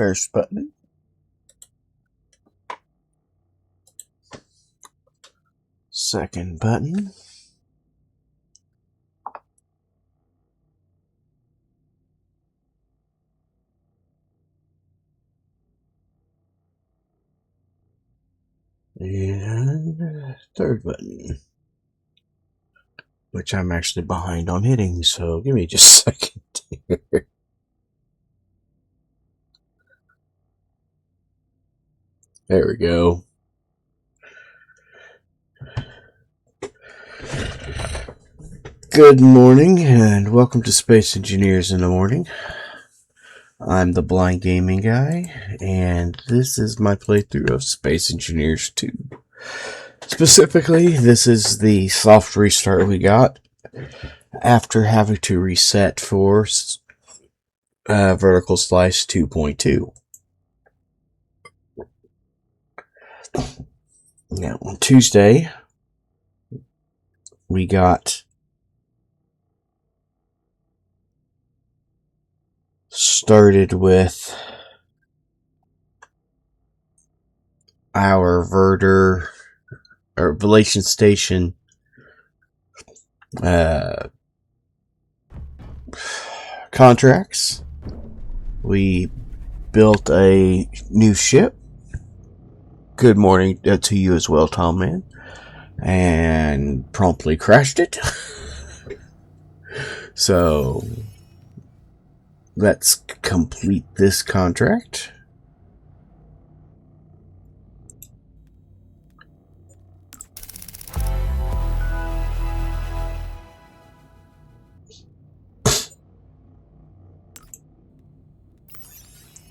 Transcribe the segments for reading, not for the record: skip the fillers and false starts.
First button. Second button. And third button. Which I'm actually behind on hitting, so give me just a second here. There we go. Good morning, and welcome to Space Engineers in the Morning. I'm the Blind Gaming Guy, and this is my playthrough of Space Engineers 2. Specifically, this is the soft restart we got after having to reset for Vertical Slice 2.2. Now, on Tuesday, we got started with our Relation Station contracts. We built a new ship. Good morning to you as well, Tom Man. And promptly crashed it. So let's complete this contract.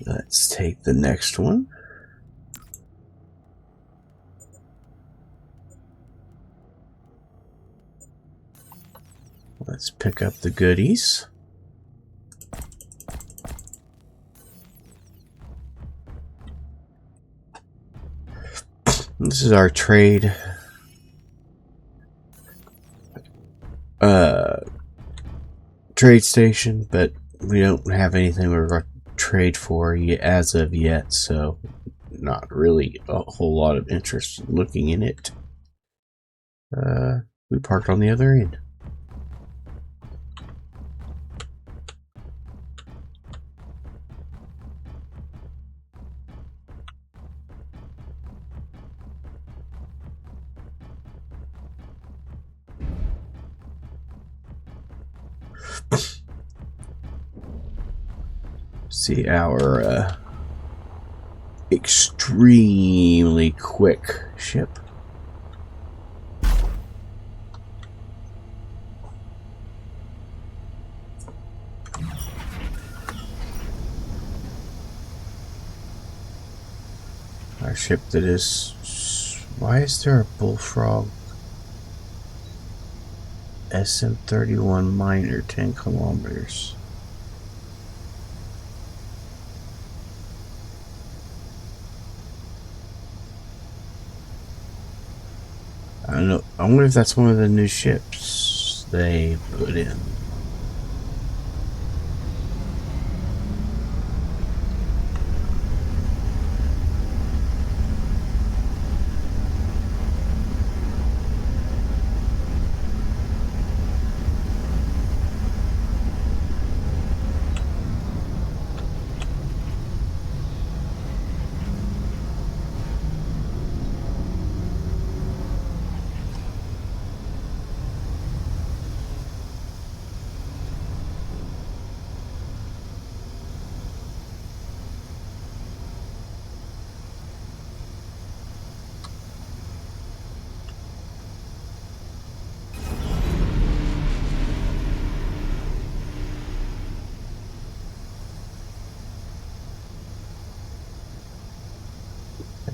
Let's take the next one. Let's pick up the goodies. This is our trade station, but we don't have anything we're going to trade for as of yet, so not really a whole lot of interest in looking in it. We parked on the other end. See our extremely quick ship. Our ship that is... Why is there a bullfrog? SM-31 miner, 10 kilometers. I don't know. I wonder if that's one of the new ships they put in.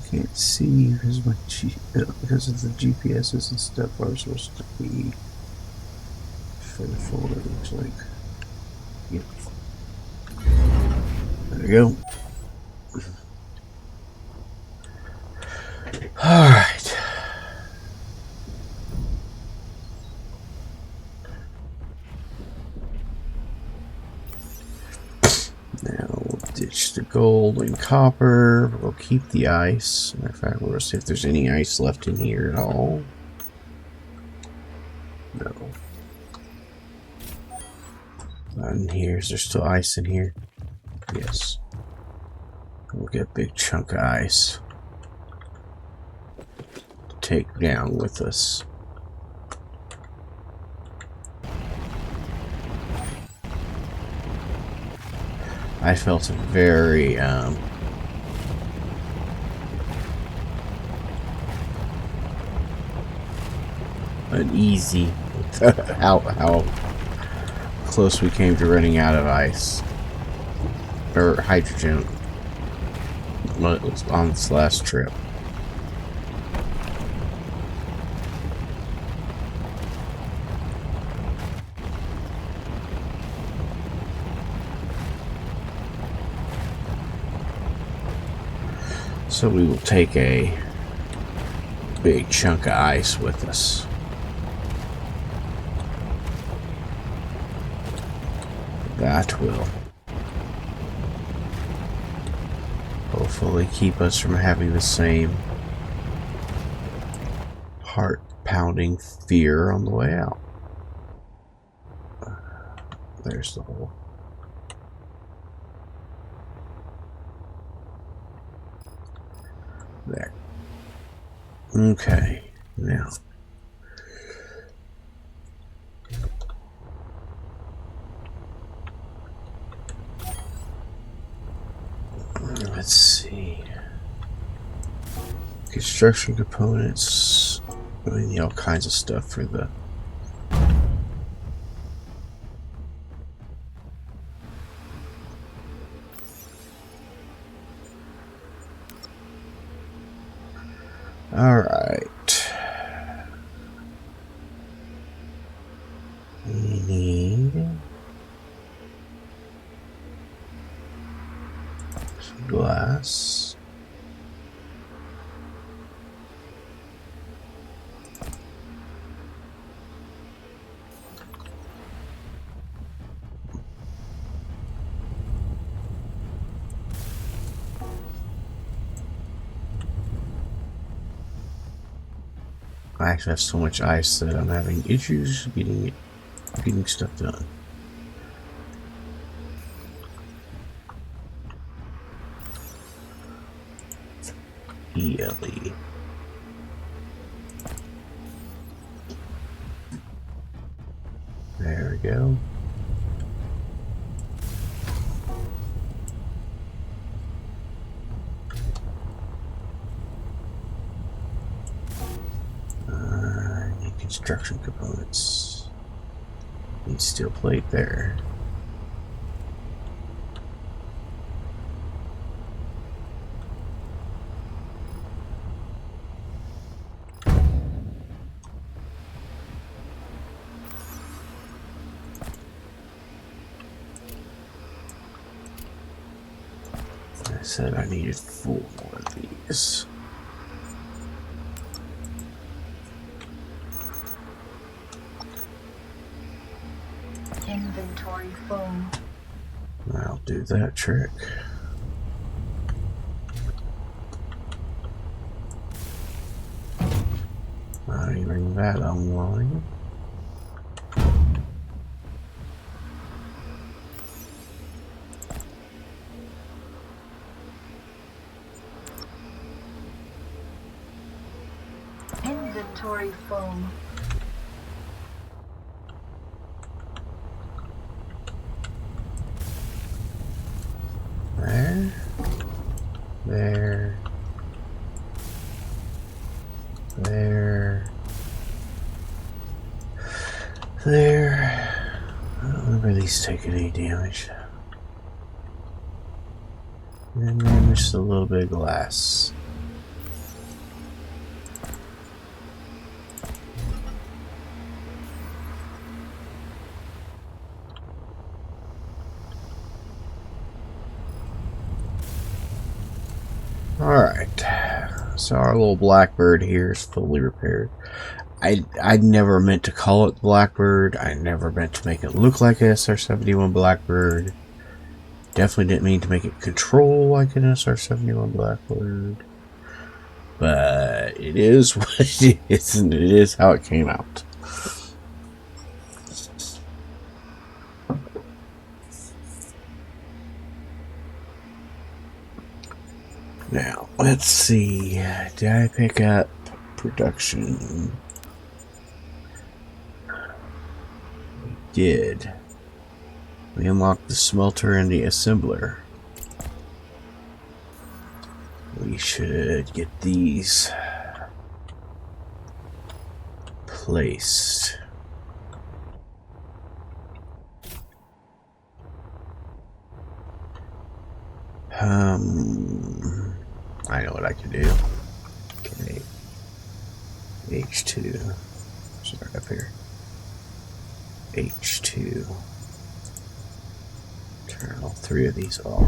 Can't see because because of the GPSs and stuff are supposed to be for the folder. Looks like. Yep. There we go. All right. Now we'll ditch the gold. building copper. We'll keep the ice. Matter of fact, we'll see if there's any ice left in here at all. No. Not in here. Is there still ice in here? Yes. We'll get a big chunk of ice to take down with us. I felt very uneasy with how close we came to running out of ice or hydrogen on this last trip. So we will take a big chunk of ice with us. That will hopefully keep us from having the same heart-pounding fear on the way out. There's the hole. There. Okay, now. Let's see. Construction components. We need all kinds of stuff for the... Alright. We need some glass. I actually have so much ice that I'm having issues getting stuff done. ELE. There we go. Construction components. Need steel plate there. I said I needed 4 more of these. Inventory full. I'll do that trick. I'll bring that online. Inventory full. There. There. There. There. I don't remember these taking any damage. And then just a little bit of glass. Alright, so our little Blackbird here is fully repaired. I never meant to call it Blackbird. I never meant to make it look like a SR-71 Blackbird. definitely didn't mean to make it control like an SR-71 Blackbird. But it is what it is, and it is how it came out. Now, let's see. Did I pick up production? We did. We unlocked the smelter and the assembler. We should get these placed. I know what I can do. Okay. H2. Start up here. H2. Turn all three of these off.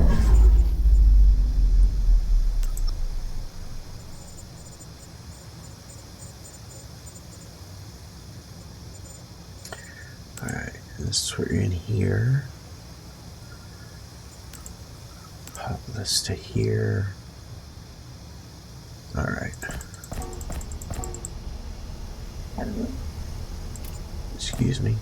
Alright, this we're in here. Pop this to here. Alright. Excuse me.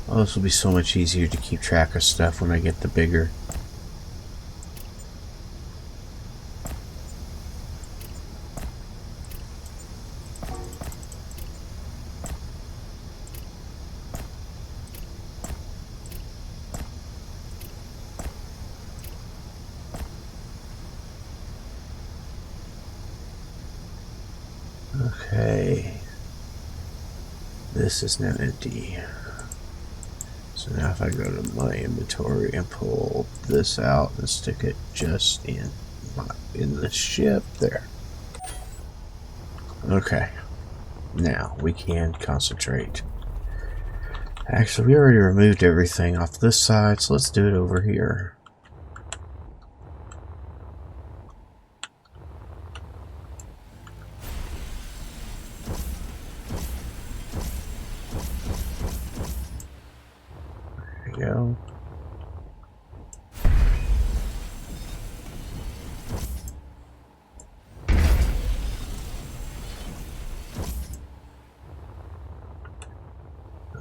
Oh, this will be so much easier to keep track of stuff when I get the bigger. Okay. This is now empty. So now if I go to my inventory and pull this out and stick it just in the ship there. Okay. Now we can concentrate. Actually, we already removed everything off this side, so let's do it over here. Go.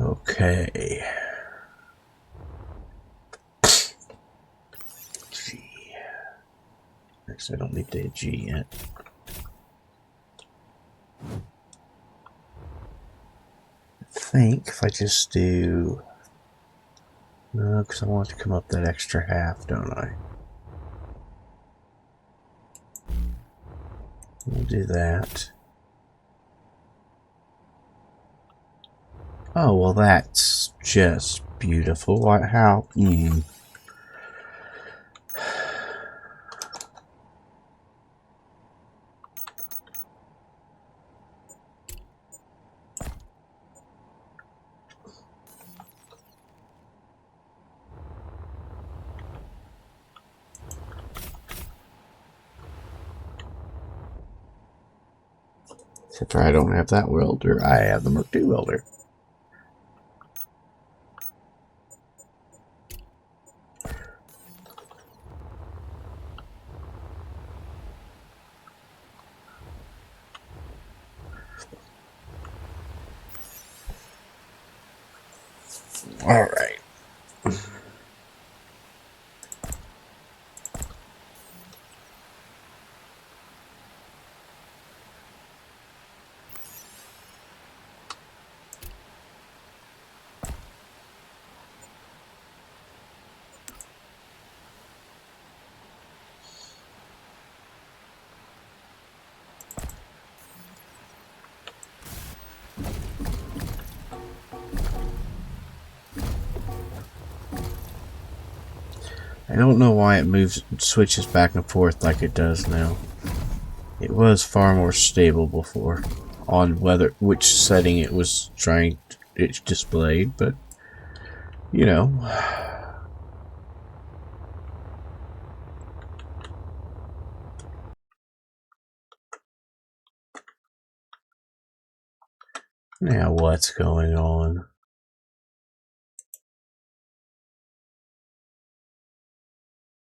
Okay. G. Next, I don't need the G yet. I think if I just do. No, because I want to come up that extra half, don't I? We'll do that. Oh, well, that's just beautiful. How? Except for I don't have that welder. I have the Mark II welder. All right. I don't know why it switches back and forth like it does now. It was far more stable before on which setting it was it displayed, but you know, now what's going on?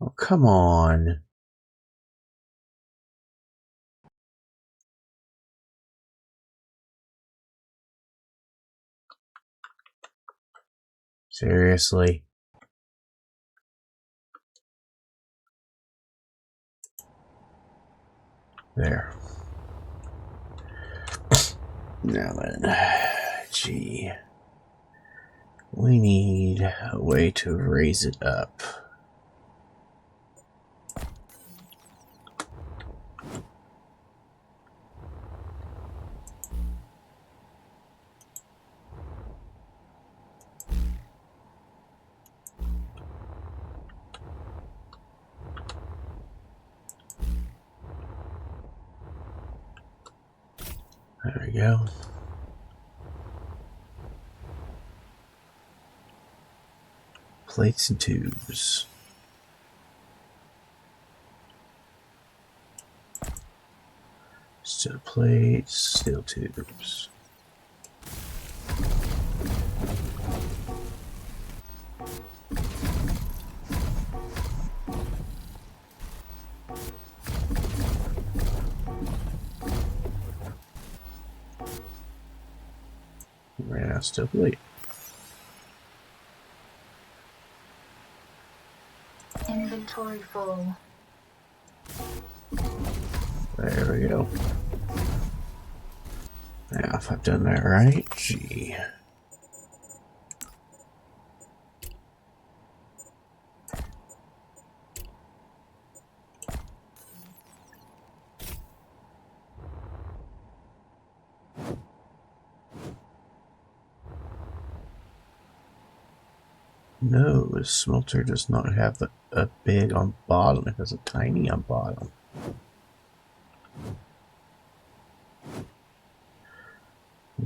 Oh, come on. Seriously? There. Now then, gee. We need a way to raise it up. There we go. Plates and tubes. Steel plates, steel tubes. Ran out of steel plate. Inventory full. There we go. Now, if I've done that right, gee. No, the smelter does not have a big on bottom. It has a tiny on bottom.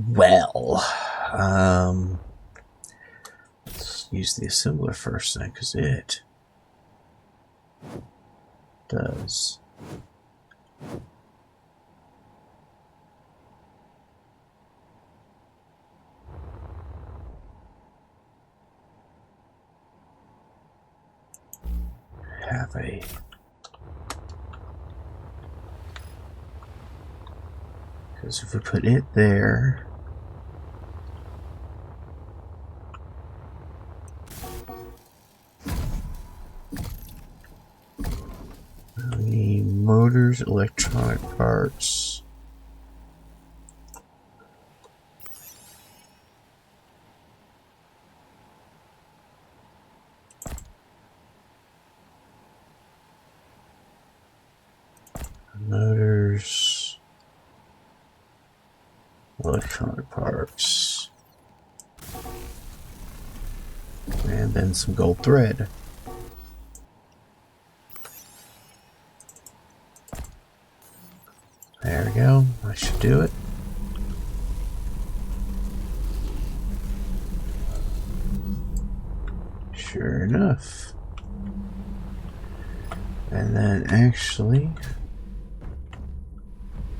Well, let's use the assembler first then, because it does. Have a because if we put it there, we need motors, electronic parts. Motors, electronic parts, and then some gold thread. There we go. I should do it. Sure enough. And then actually,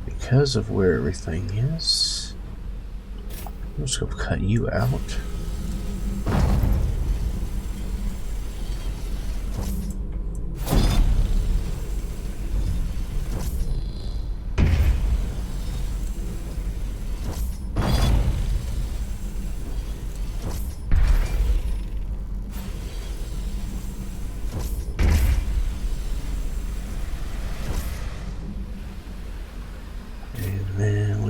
because of where everything is, I'm just going to cut you out.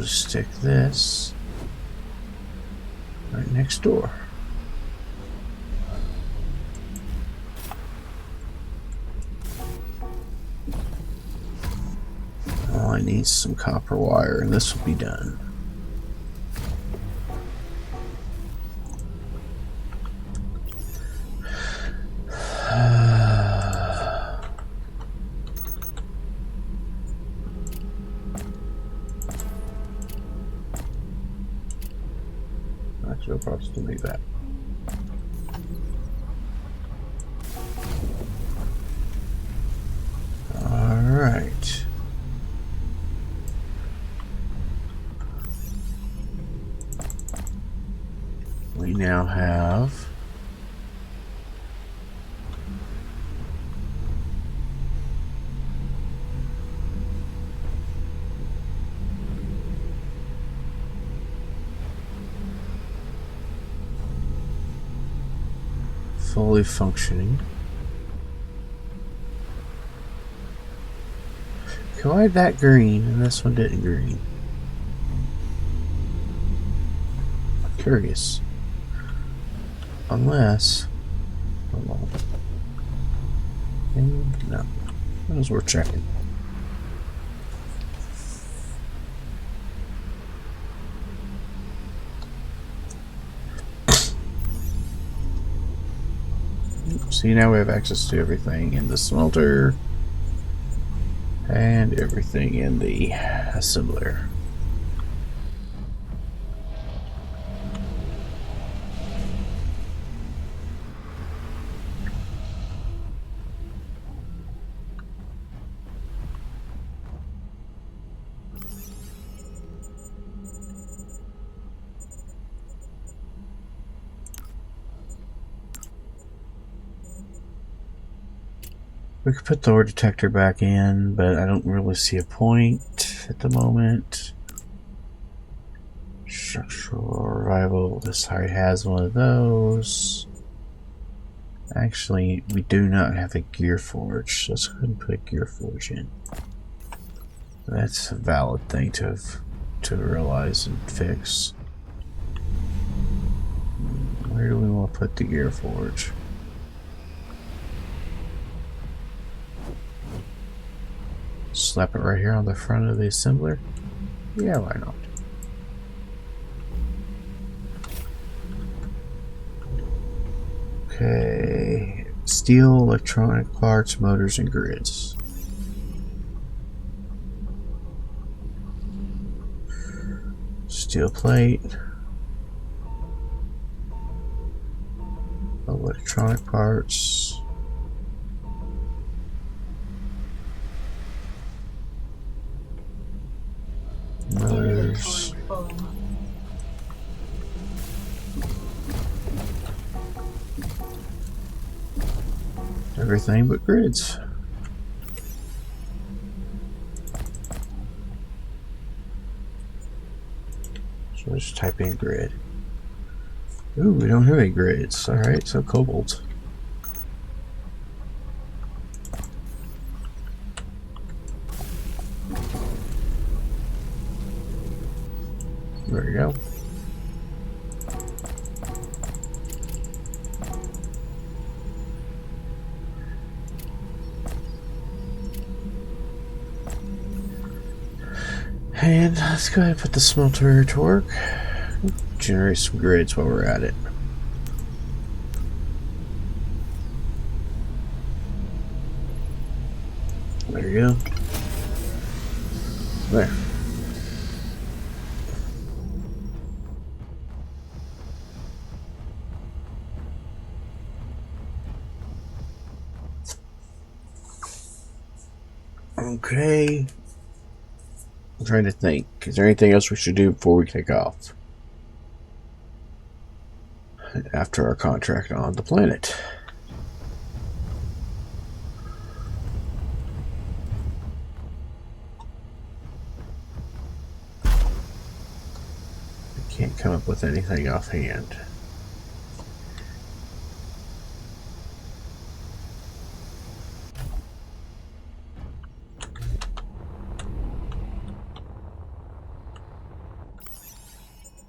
Stick this right next door. All I need is some copper wire, and this will be done. Actually, I'll probably still need that. now have fully functioning. Why that green and this one didn't green? I'm curious. Unless, hold on. No, that was worth checking. See, now we have access to everything in the smelter and everything in the assembler. We could put the ore detector back in, but I don't really see a point at the moment. Structural revival. This already has one of those. Actually, we do not have a gear forge. Let's go ahead and put a gear forge in. That's a valid thing to realize and fix. Where do we want to put the gear forge? Slap it right here on the front of the assembler? Yeah, why not? Okay. Steel, electronic parts, motors, and grids. Steel plate. Electronic parts. Motors. Everything but grids. So let's type in grid. Ooh, we don't have any grids. Alright, so cobalt. There we go. And let's go ahead and put the smelter to work. Generate some grids while we're at it. There you go. There. Okay. I'm trying to think. Is there anything else we should do before we take off? After our contract on the planet. I can't come up with anything offhand.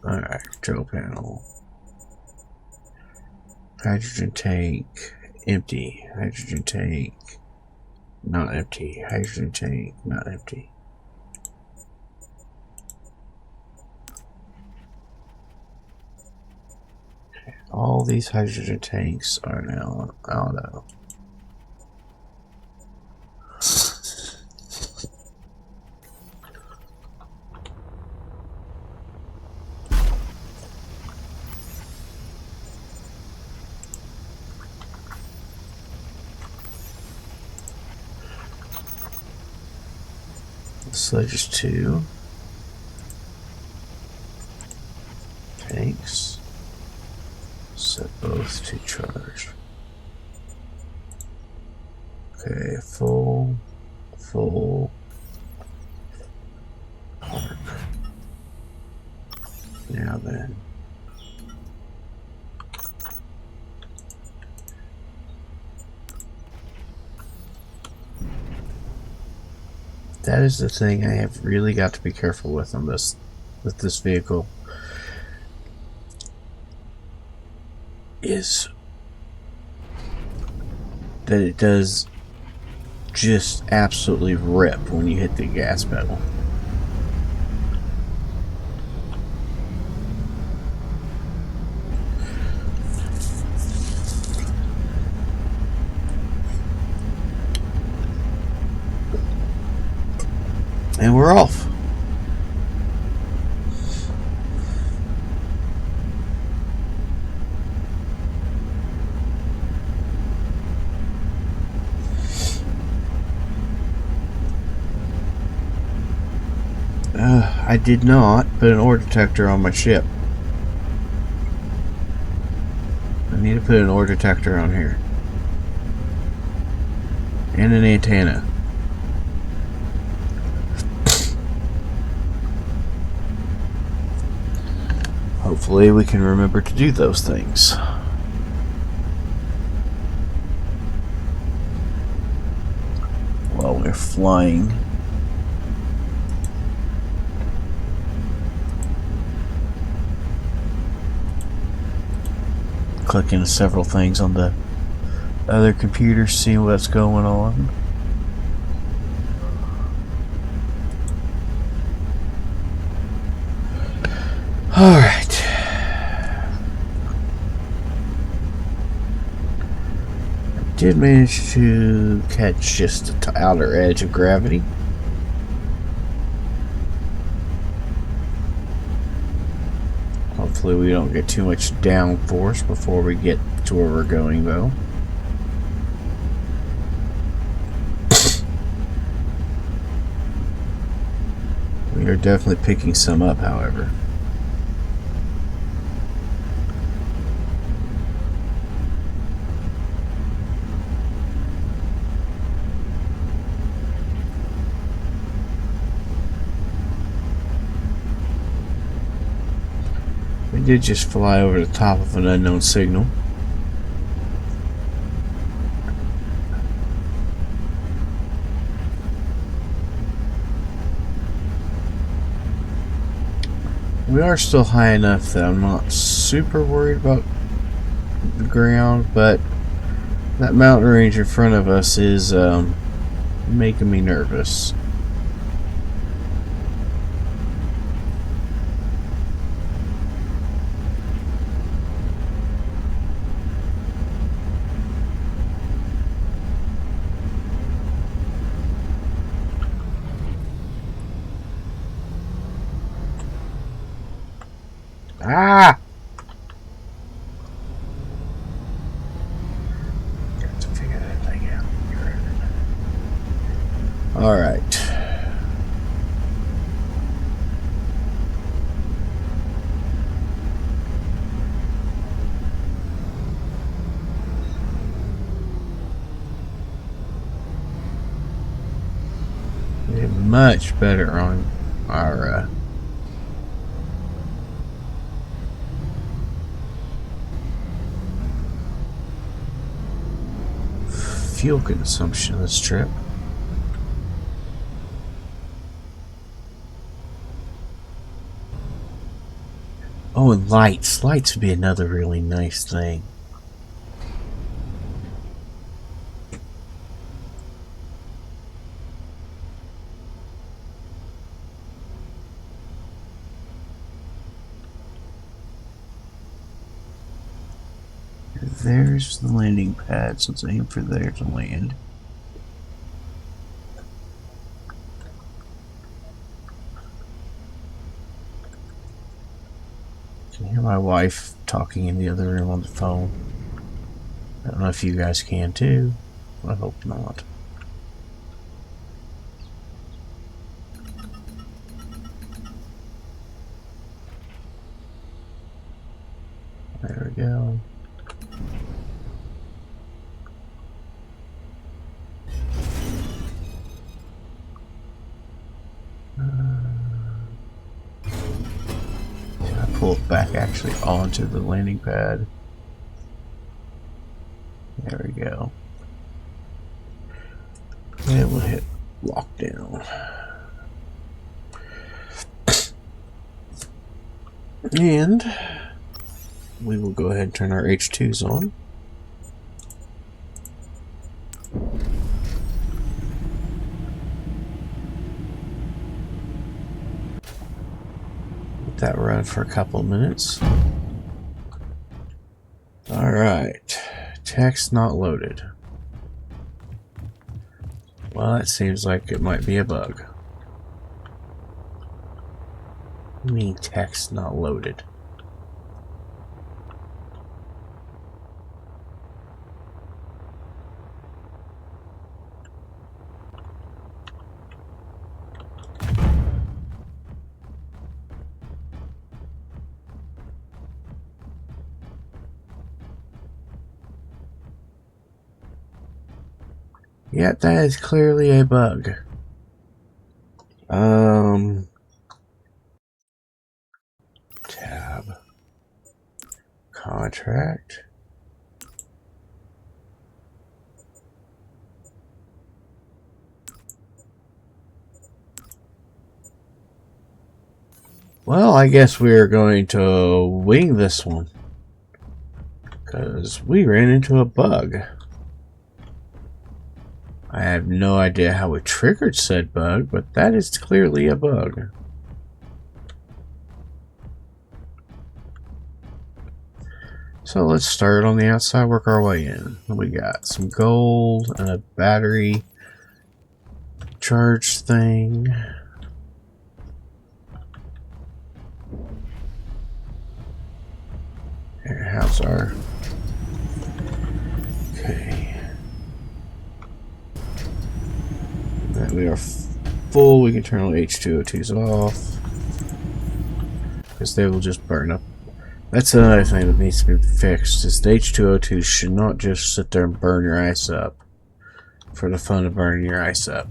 Alright, control panel. Hydrogen tank, empty. Hydrogen tank, not empty. Hydrogen tank, not empty. Okay. All these hydrogen tanks are now auto. So just 2 tanks. to charge. Okay, full, park. Now then. That is the thing I have really got to be careful with on this vehicle, is that it does just absolutely rip when you hit the gas pedal. And we're off. I did not put an ore detector on my ship. I need to put an ore detector on here. And an antenna. Hopefully we can remember to do those things. While we're flying. Clicking several things on the other computer, see what's going on. Alright. I did manage to catch just the outer edge of gravity. Hopefully we don't get too much downforce before we get to where we're going, though. We are definitely picking some up, however. We did just fly over the top of an unknown signal. We are still high enough that I'm not super worried about the ground, but that mountain range in front of us is making me nervous. Ah! Got to figure that thing out. Alright. We did much better on our fuel consumption this trip. Oh, and lights. Lights would be another really nice thing. There's the landing pad, so let's aim for there to land. I can hear my wife talking in the other room on the phone. I don't know if you guys can too. I hope not. There we go. back actually onto the landing pad. There we go. And we'll hit lockdown. And we will go ahead and turn our H2s on. Let that run for a couple of minutes. Alright. Text not loaded. Well, that seems like it might be a bug. What do you mean text not loaded? Yep, that is clearly a bug. Tab. Contract. Well, I guess we're going to wing this one, because we ran into a bug. I have no idea how it triggered said bug, but that is clearly a bug. So let's start on the outside, work our way in. We got some gold and a battery charge thing. Here, how's our... Okay. That we are full. We can turn all H2O2s off, because they will just burn up. That's another thing that needs to be fixed, is the H2O2s should not just sit there and burn your ice up for the fun of burning your ice up.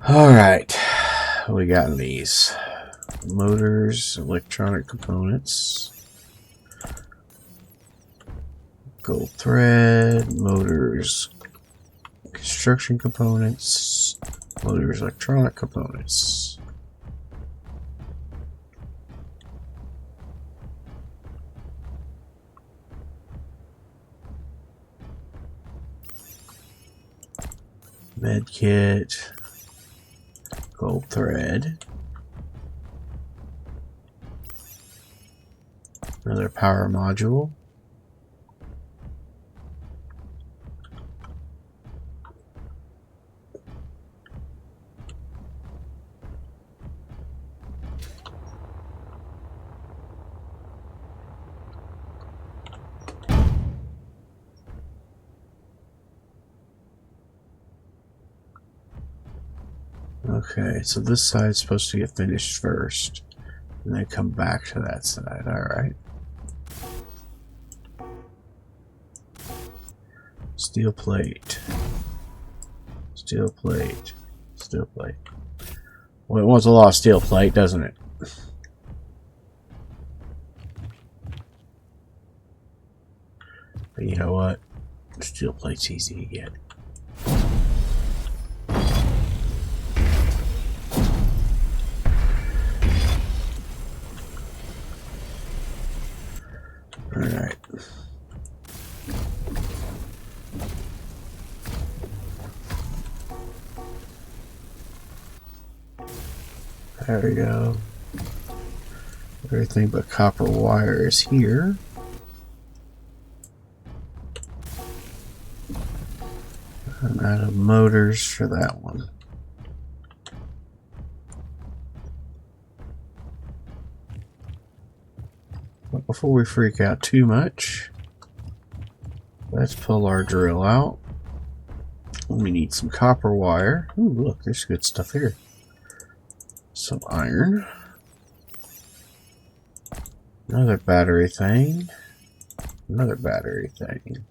Alright, what we got in these? Motors, electronic components, gold thread, motors, construction components, motors, electronic components. Med kit, gold thread, another power module, okay, so this side's supposed to get finished first, and then come back to that side. Alright. Steel plate. Steel plate. Steel plate. Well, it wants a lot of steel plate, doesn't it? But you know what? Steel plate's easy to get. Alright. There we go. Everything but copper wire is here. I'm out of motors for that one. But before we freak out too much, let's pull our drill out. We need some copper wire. Ooh, look, there's good stuff here. Some iron. Another battery thing. Another battery thing.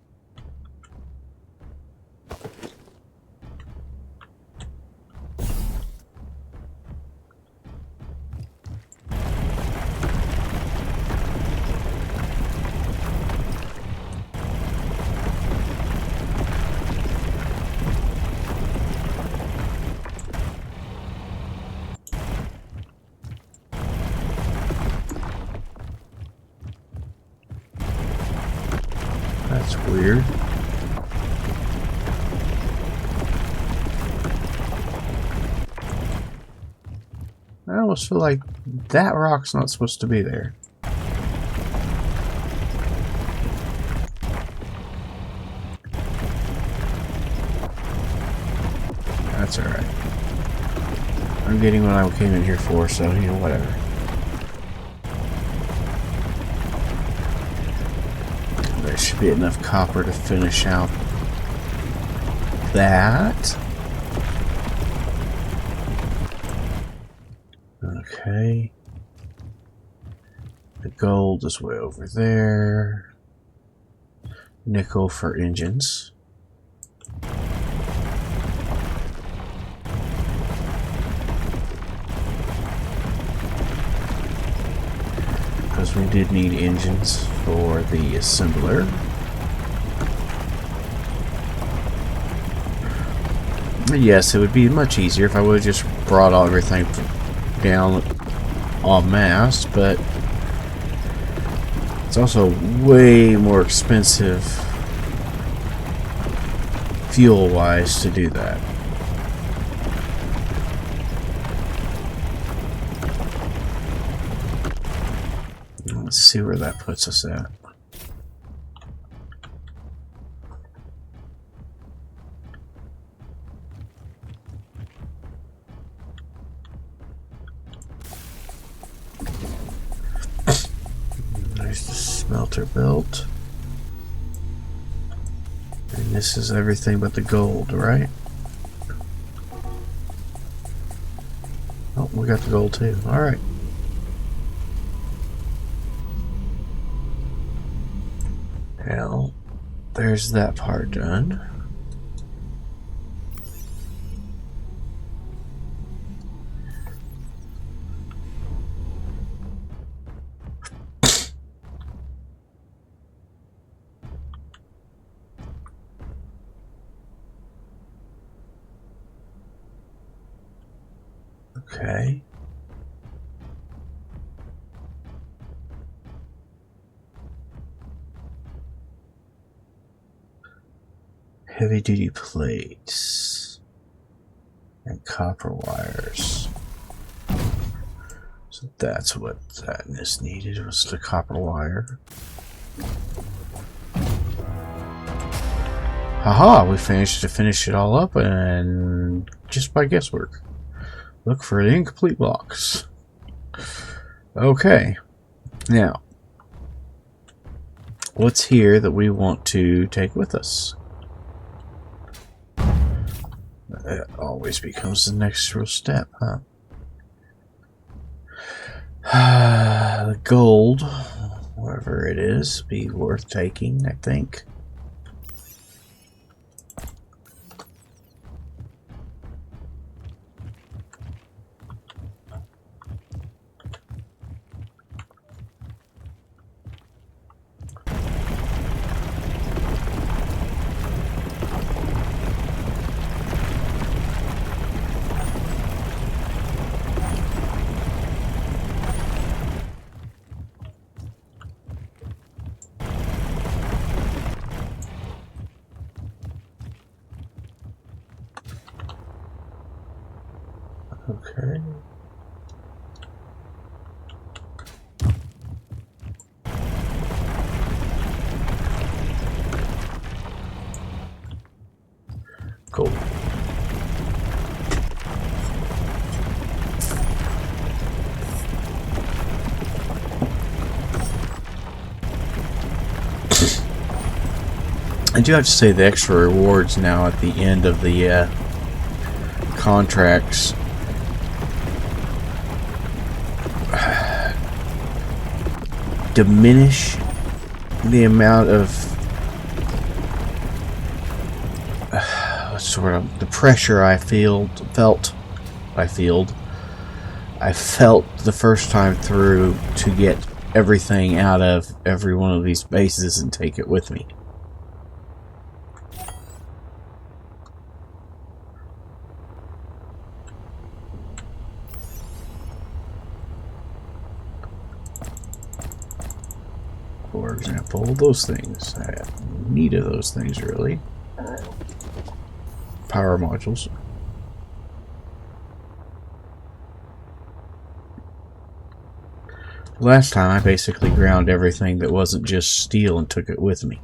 That's weird. I almost feel like that rock's not supposed to be there. That's alright. I'm getting what I came in here for, so, you know, whatever. There should be enough copper to finish out that. Okay. The gold is way over there. Nickel for engines. Because we did need engines for the assembler. Yes, it would be much easier if I would have just brought all everything down en masse, but it's also way more expensive fuel-wise to do that. Let's see where that puts us at. There's the smelter built. And this is everything but the gold, right? Oh, we got the gold too. Alright. Well, there's that part done. Okay. Heavy duty plates and copper wires. So that's what that is needed, was the copper wire. Haha, we managed to finish it all up and just by guesswork. Look for the incomplete blocks. Okay. Now, what's here that we want to take with us? It always becomes the next real step, huh? The gold, whatever it is, be worth taking, I think. Okay. Cool. I do have to say the extra rewards now at the end of the contracts diminish the amount of the pressure I felt the first time through to get everything out of every one of these bases and take it with me. For example, pull those things. I have need of those things, really. Power modules. Last time I basically ground everything that wasn't just steel and took it with me.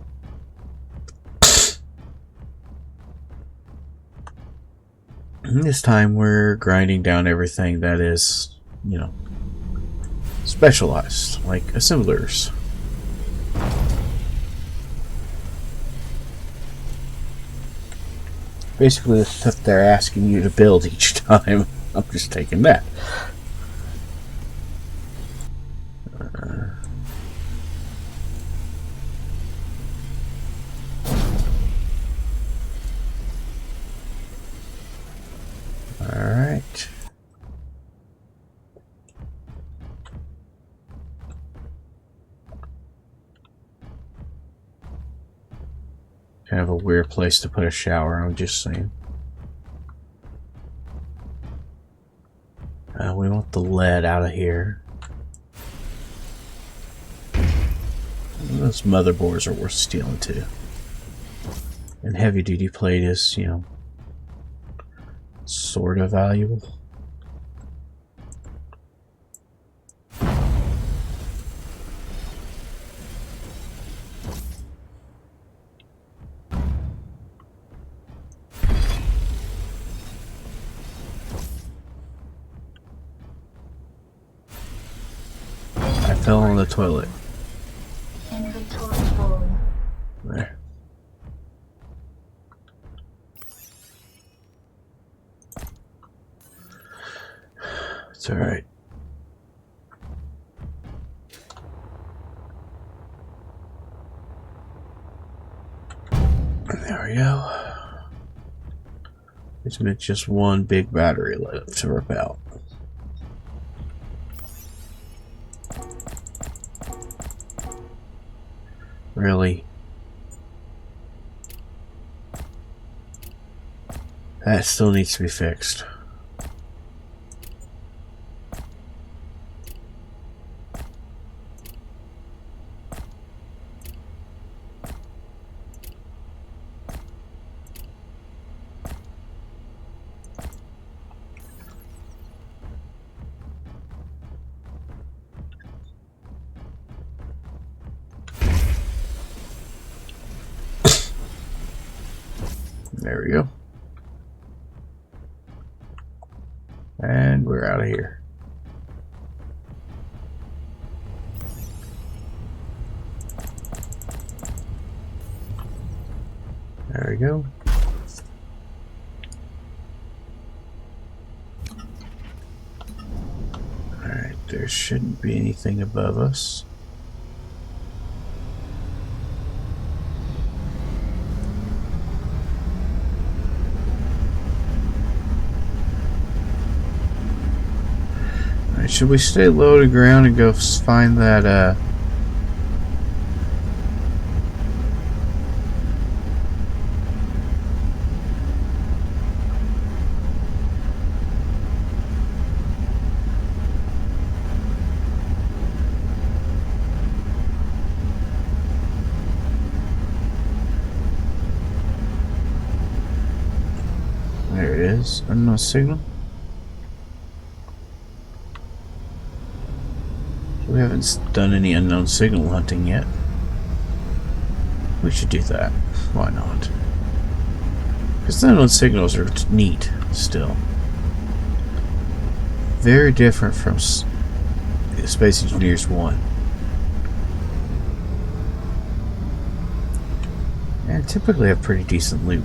And this time we're grinding down everything that is, you know, specialized, like assemblers. Basically the stuff they're asking you to build each time. I'm just taking that. Alright. Kind of a weird place to put a shower, I'm just saying. We want the lead out of here. Those motherboards are worth stealing too. And heavy duty plate is, you know, sort of valuable. I fell on the toilet. Inventory full. There. It's alright. There we go. It's meant just one big battery left to rip out. Really? That still needs to be fixed. There we go. And we're out of here. There we go. Alright, there shouldn't be anything above us. Should we stay low to ground and go find that, there it is, unknown signal. We haven't done any unknown signal hunting yet. We should do that. Why not? Because the unknown signals are neat still. Very different from Space Engineers 1. And typically have pretty decent loot.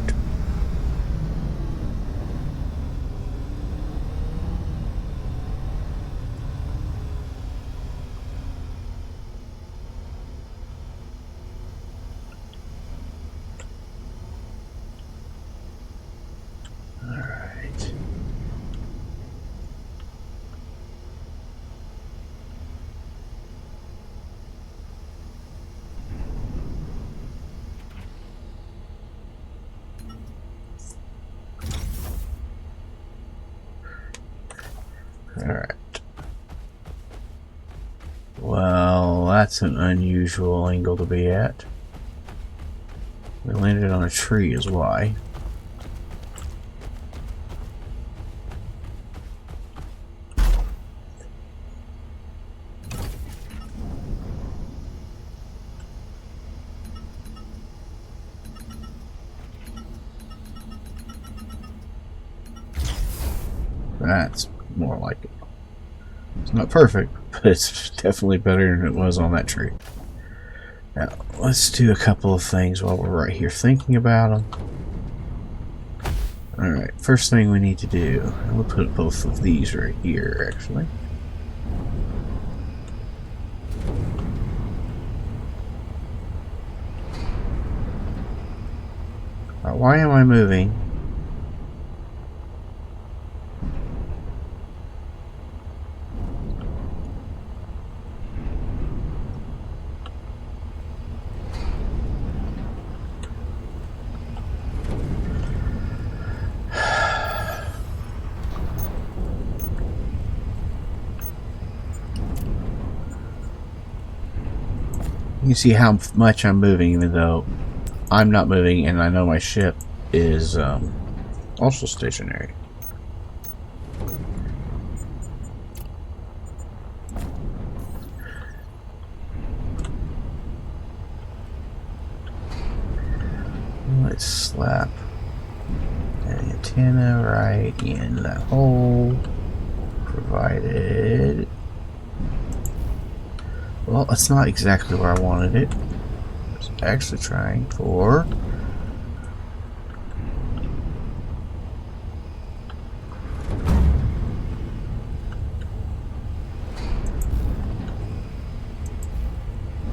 Alright. Well, Well, that's an unusual angle to be at. We landed on a tree is why. That's more like it. It's not perfect, but it's definitely better than it was on that tree. Now, let's do a couple of things while we're right here thinking about them. Alright, first thing we need to do, we'll put both of these right here, actually. Why am I moving? You see how much I'm moving, even though I'm not moving, and I know my ship is also stationary. Let's slap an antenna right in that hole, provided. Well, that's not exactly where I wanted it. I was actually trying for.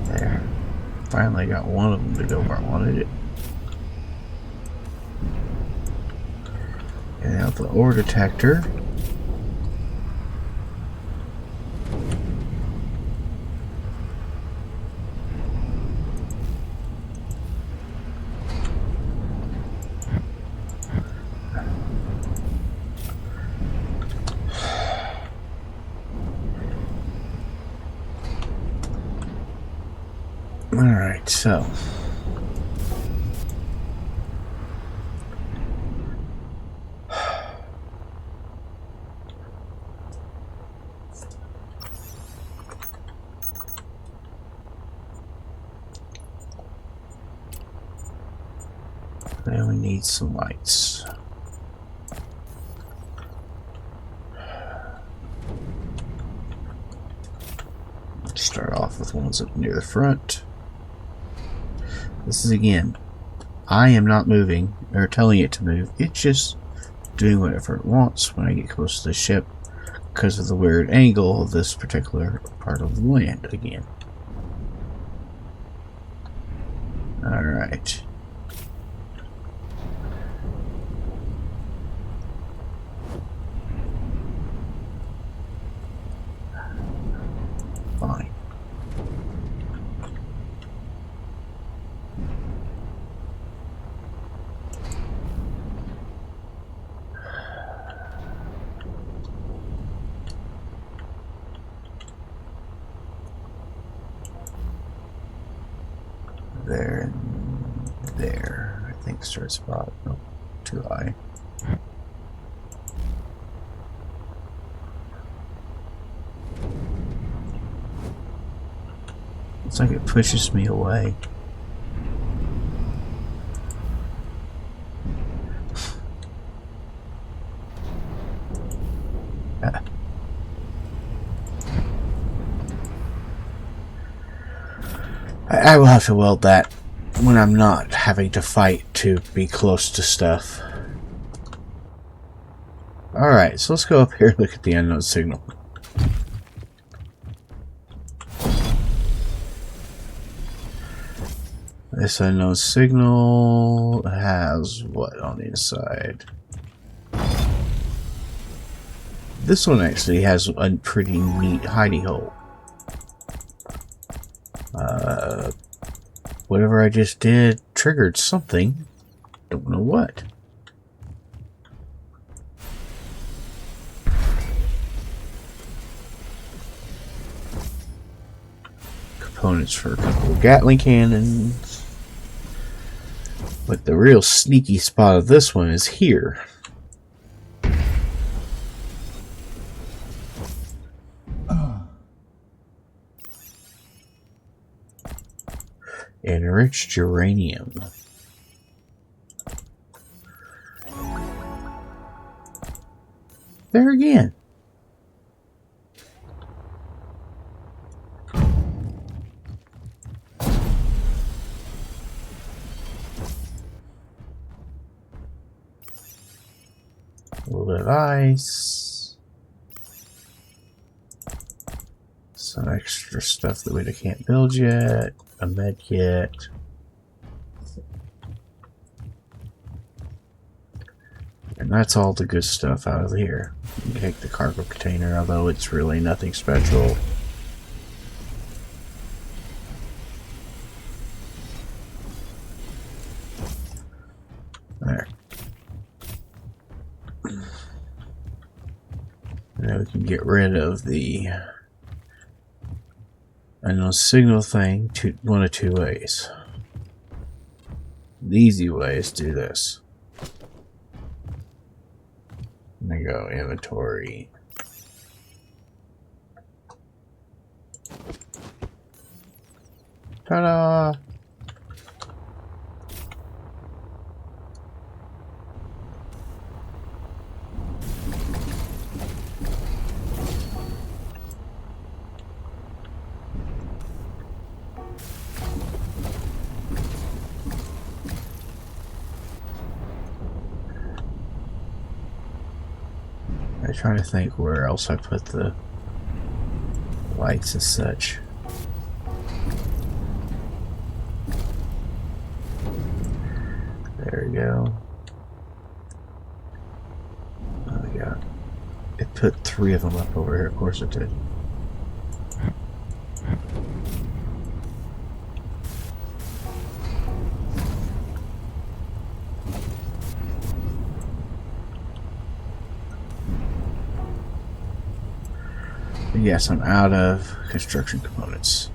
There. Finally got one of them to go where I wanted it. And now the ore detector. Alright, so. Now we need some lights. Let's start off with ones up near the front. This is again, I am not moving or telling it to move. It's just doing whatever it wants when I get close to the ship because of the weird angle of this particular part of the land again. Alright. Fine. There and there. I think start spot. Nope, too high. It's like it pushes me away. I will have to weld that when I'm not having to fight to be close to stuff. Alright, so let's go up here and look at the unknown signal. This unknown signal has what on the inside? This one actually has a pretty neat hidey hole. Whatever I just did triggered something. Don't know what. Come components for a couple of Gatling cannons. But the real sneaky spot of this one is here. Enriched uranium. There again. A little bit of ice. Some extra stuff that we can't build yet. A med kit. And that's all the good stuff out of here. You can take the cargo container, although it's really nothing special. There. Now we can get rid of the unknown signal thing one of two ways. The easy way is to do this. There you go, inventory. Ta-da! I'm trying to think where else I put the lights and such. There we go. Oh my god. It put 3 of them up over here, of course it did. Yes, I'm out of construction components.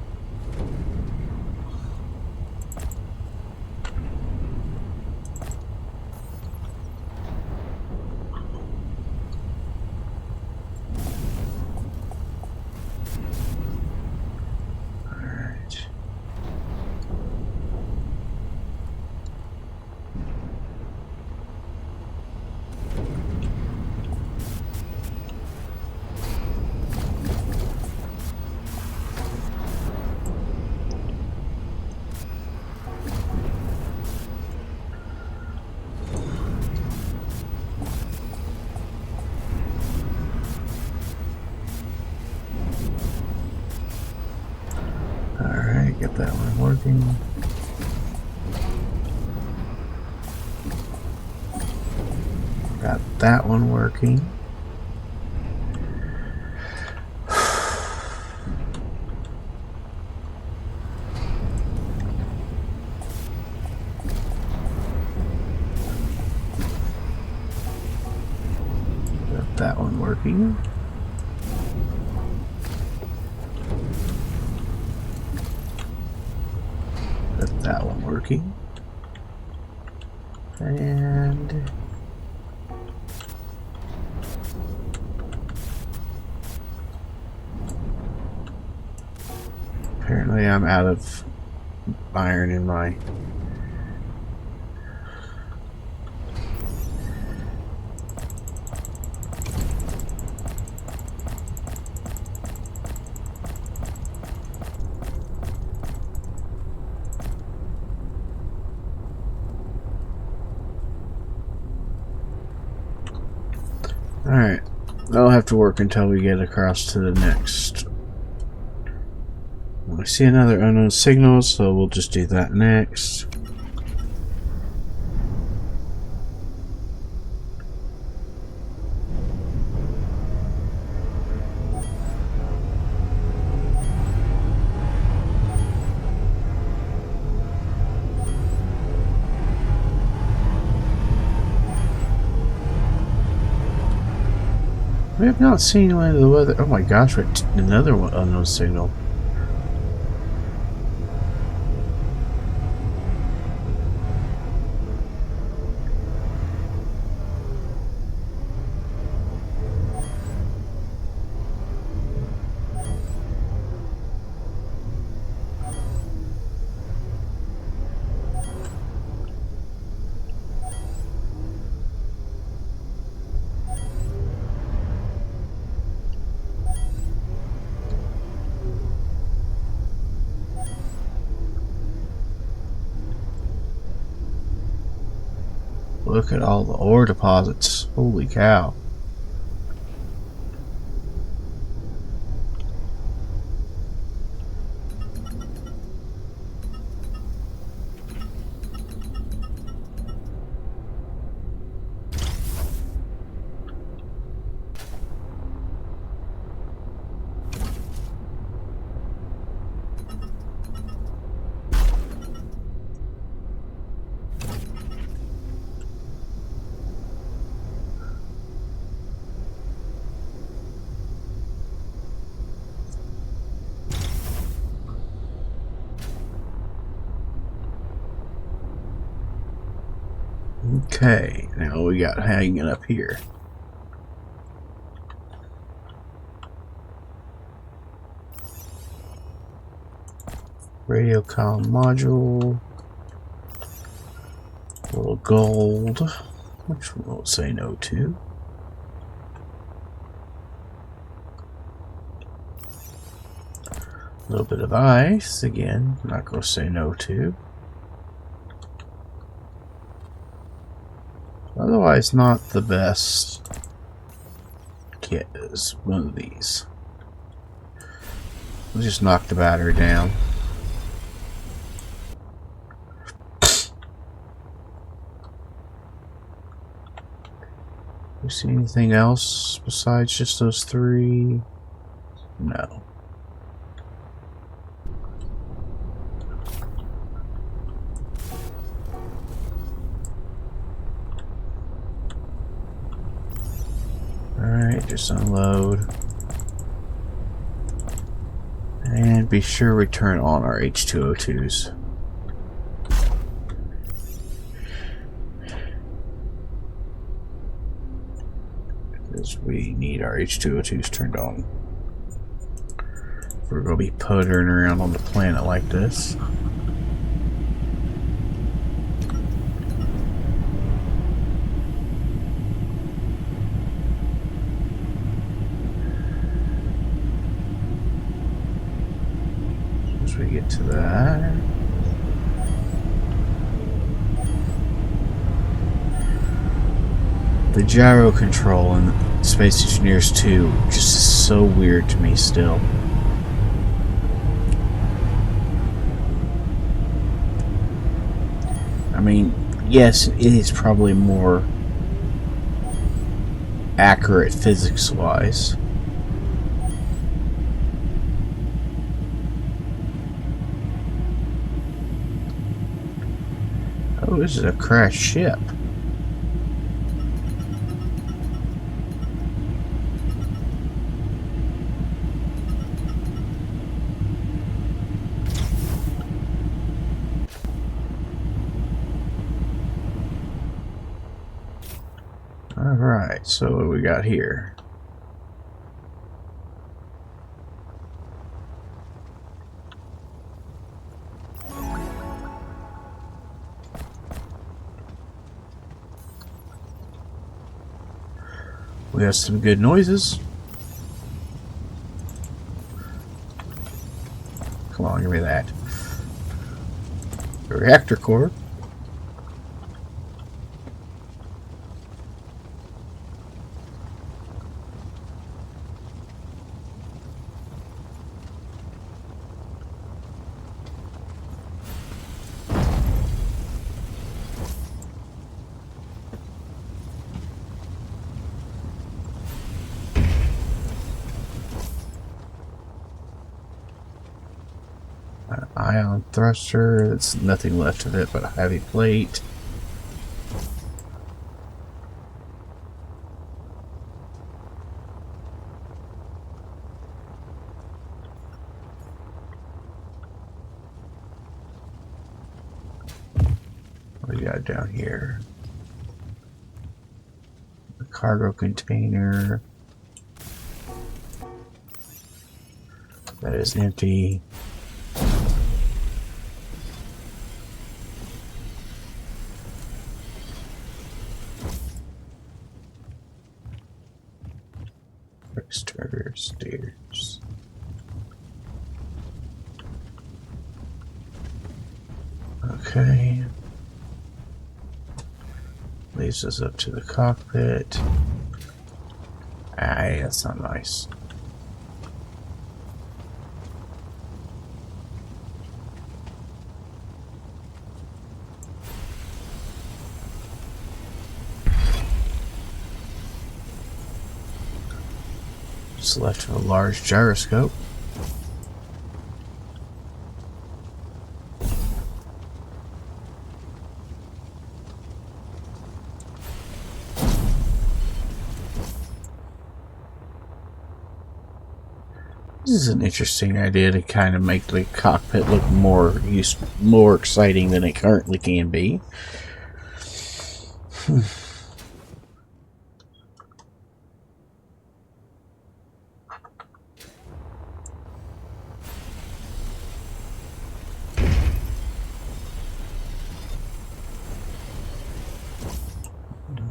Alright. Get that one working. Got that one working. Got that one working. That one working, and apparently I'm out of iron in my Alright, that'll have to work until we get across to the next. I see another unknown signal, so we'll just do that next. We have not seen one of the weather. Oh my gosh, another one unknown signal. Look at all the ore deposits. Holy cow. Okay, now we got hanging up here. Radio comm module. A little gold, which we won't say no to. A little bit of ice, again, not going to say no to. Otherwise, not the best kit is one of these. We'll just knock the battery down. You see anything else besides just those three? No. Alright, just unload. And be sure we turn on our H2O2s. Because we need our H2O2s turned on. We're going to be puttering around on the planet like this. Once we get to that. The gyro control in Space Engineers 2 just is so weird to me still. I mean, yes, it is probably more accurate physics-wise. Oh, this is a crashed ship. Alright, so what do we got here? We have some good noises. Come on, give me that. The reactor core. An ion thruster, there's nothing left of it but a heavy plate. What do we got down here? The cargo container. That is empty. Starter stairs. Okay. raise us up to the cockpit. Aye, that's not nice. Just left of a large gyroscope. This is an interesting idea to kind of make the cockpit look more exciting than it currently can be.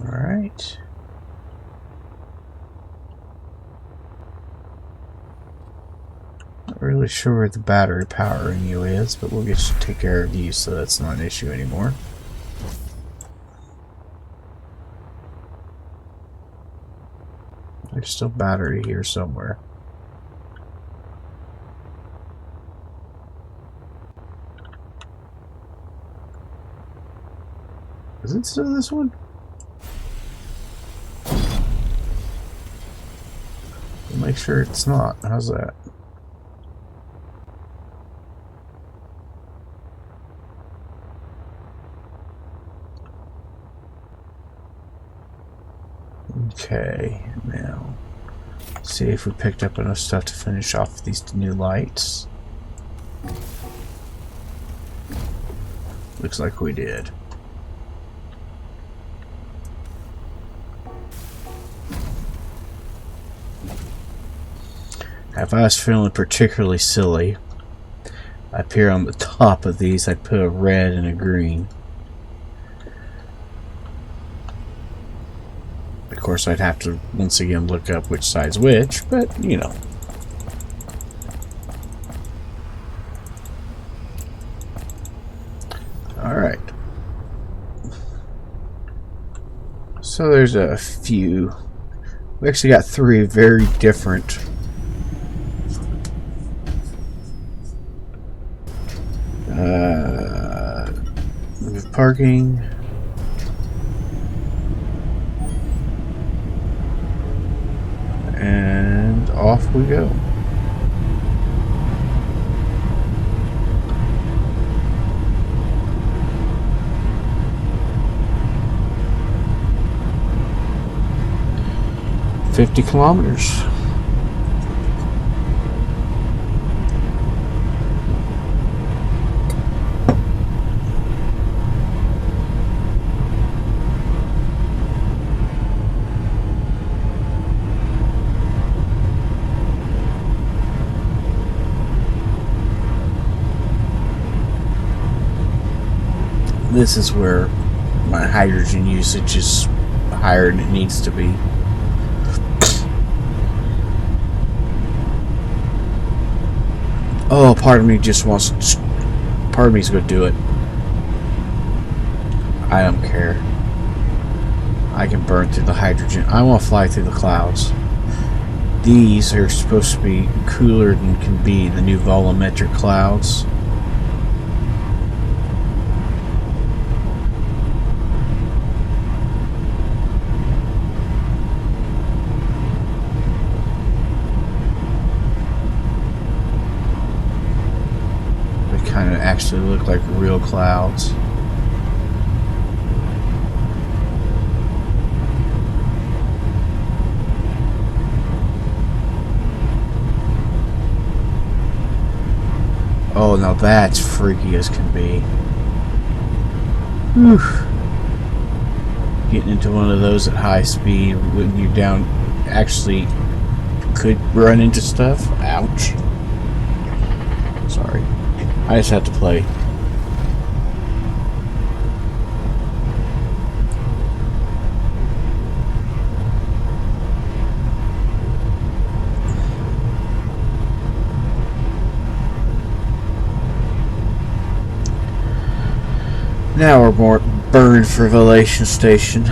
Alright. Not really sure where the battery power in you is, but we'll get to take care of you so that's not an issue anymore. There's still battery here somewhere. Is it still this one? We'll make sure it's not. How's that? Okay, now see if we picked up enough stuff to finish off these new lights. Looks like we did. If I was feeling particularly silly, up here on the top of these I'd put a red and a green. Of course, I'd have to once again look up which side's which, but you know. Alright. So there's a few. We actually got 3 very different parking. And off we go. $50 kilometers. This is where my hydrogen usage is higher than it needs to be. Oh, part of me just wants to, part of me's going to do it. I don't care. I can burn through the hydrogen. I want to fly through the clouds. These are supposed to be cooler than can be, the new volumetric clouds. Kind of actually look like real clouds. Oh, now that's freaky as can be. Whew. Getting into one of those at high speed when you're down actually could run into stuff. Ouch. Sorry. I just have to play. Now we're more burned for Velation Station.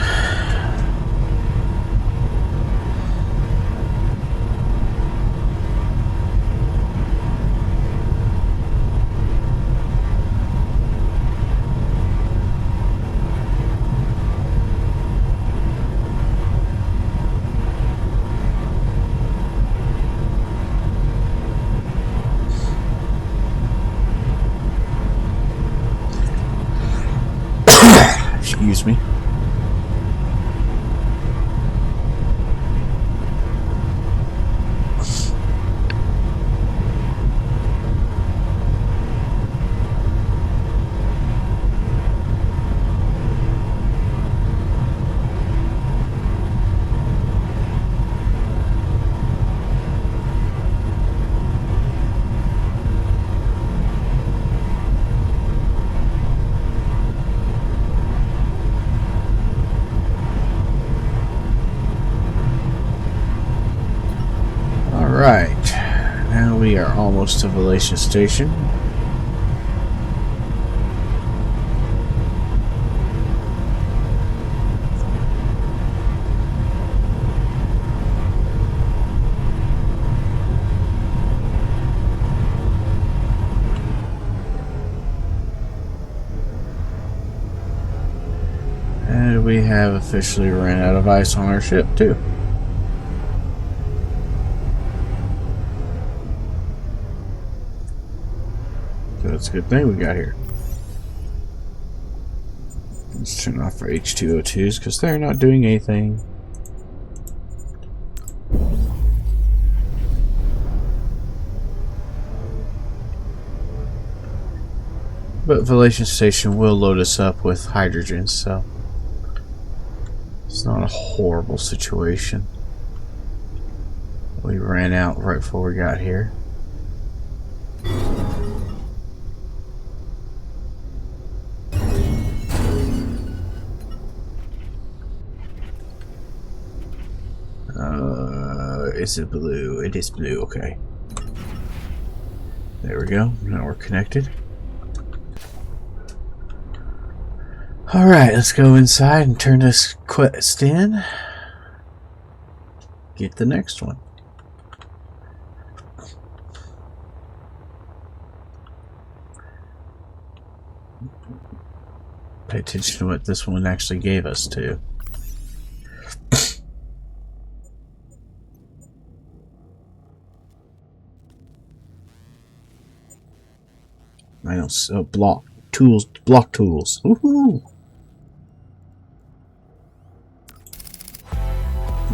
Excuse me. Alright, now we are almost to Velation Station. And we have officially ran out of ice on our ship too. That's a good thing we got here. Let's turn off our H2O2s because they're not doing anything. But Velation Station will load us up with hydrogen, so it's not a horrible situation. We ran out right before we got here. Is it blue? It is blue, okay. There we go. Now we're connected. Alright, let's go inside and turn this quest in. Get the next one. Pay attention to what this one actually gave us too. I don't so block tools. Woohoo!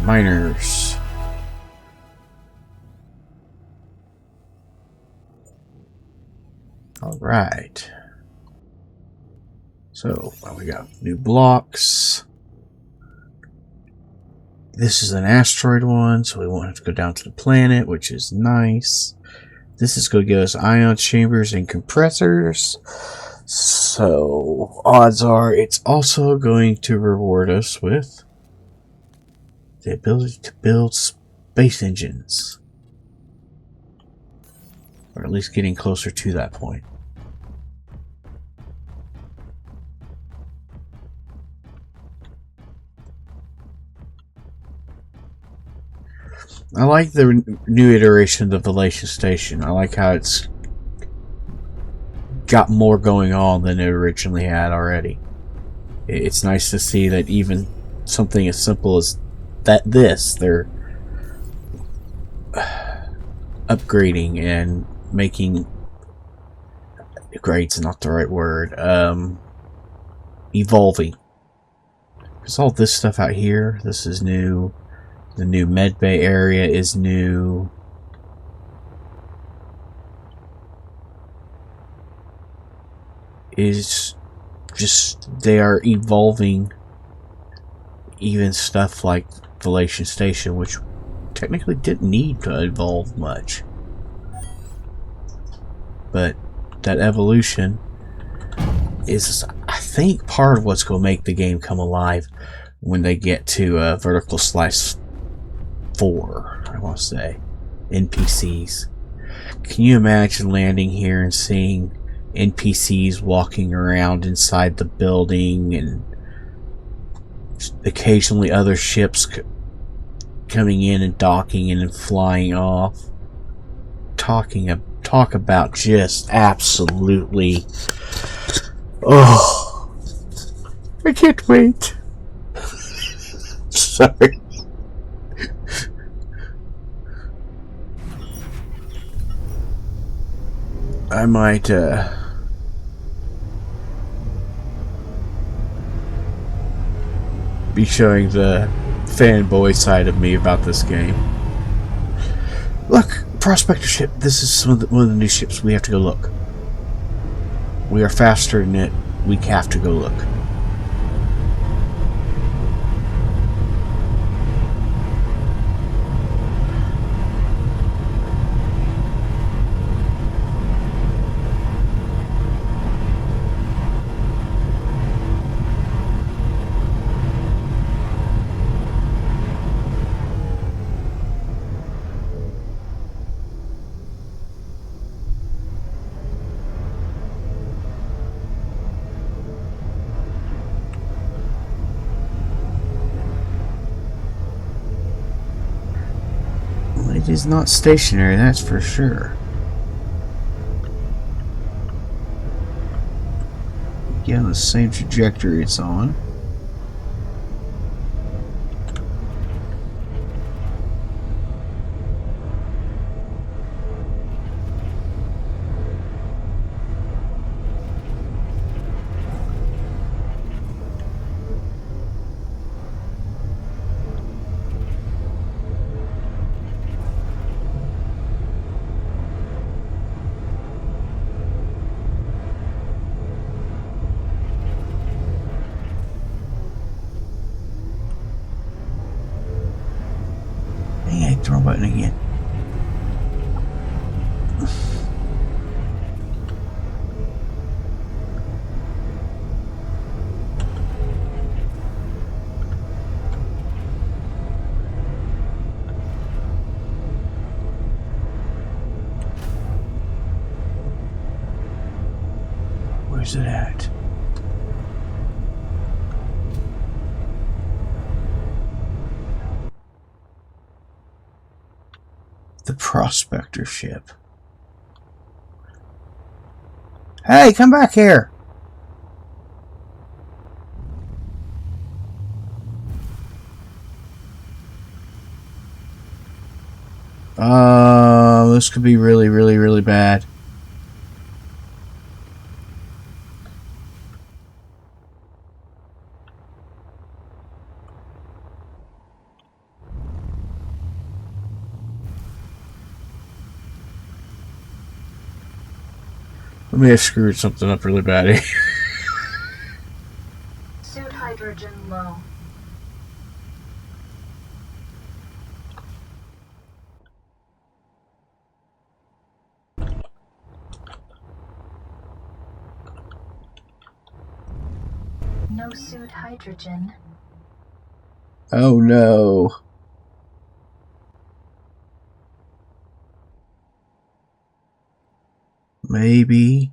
Miners. All right. So we got new blocks. This is an asteroid one, so we won't have to go down to the planet, which is nice. This is going to give us ion chambers and compressors. So, odds are it's also going to reward us with the ability to build space engines. Or at least getting closer to that point. I like the new iteration of the Velation Station. I like how it's got more going on than it originally had already. It's nice to see that even something as simple as they're upgrading and making upgrades, not the right word, evolving. Because all this stuff out here, this is new. The new medbay area is new. Is just, they are evolving even stuff like Velation Station, which technically didn't need to evolve much. But that evolution is, I think, part of what's going to make the game come alive when they get to vertical slice 4, I want to say, NPCs. Can you imagine landing here and seeing NPCs walking around inside the building, and occasionally other ships coming in and docking and then flying off. Talk about just absolutely. Oh, I can't wait. Sorry. I might be showing the fanboy side of me about this game. Look, prospector ship. This is one of the new ships. We have to go look. We are faster than it. We have to go look. It is not stationary, that's for sure. Again, the same trajectory it's on. Hey, throw button again. Where's it at? The prospector ship. Hey, come back here! This could be really, really, really bad. I may have screwed something up really bad. Suit hydrogen low. No suit hydrogen. Oh no. Maybe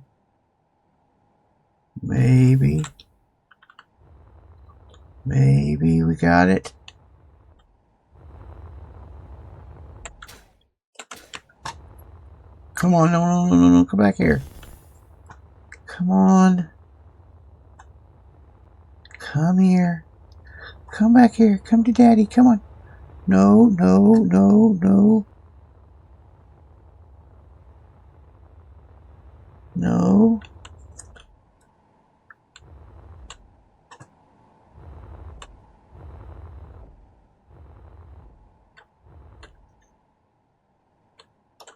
we got it. Come on, no, come back here. Come on. Come here. Come back here. Come to Daddy. Come on. No. No.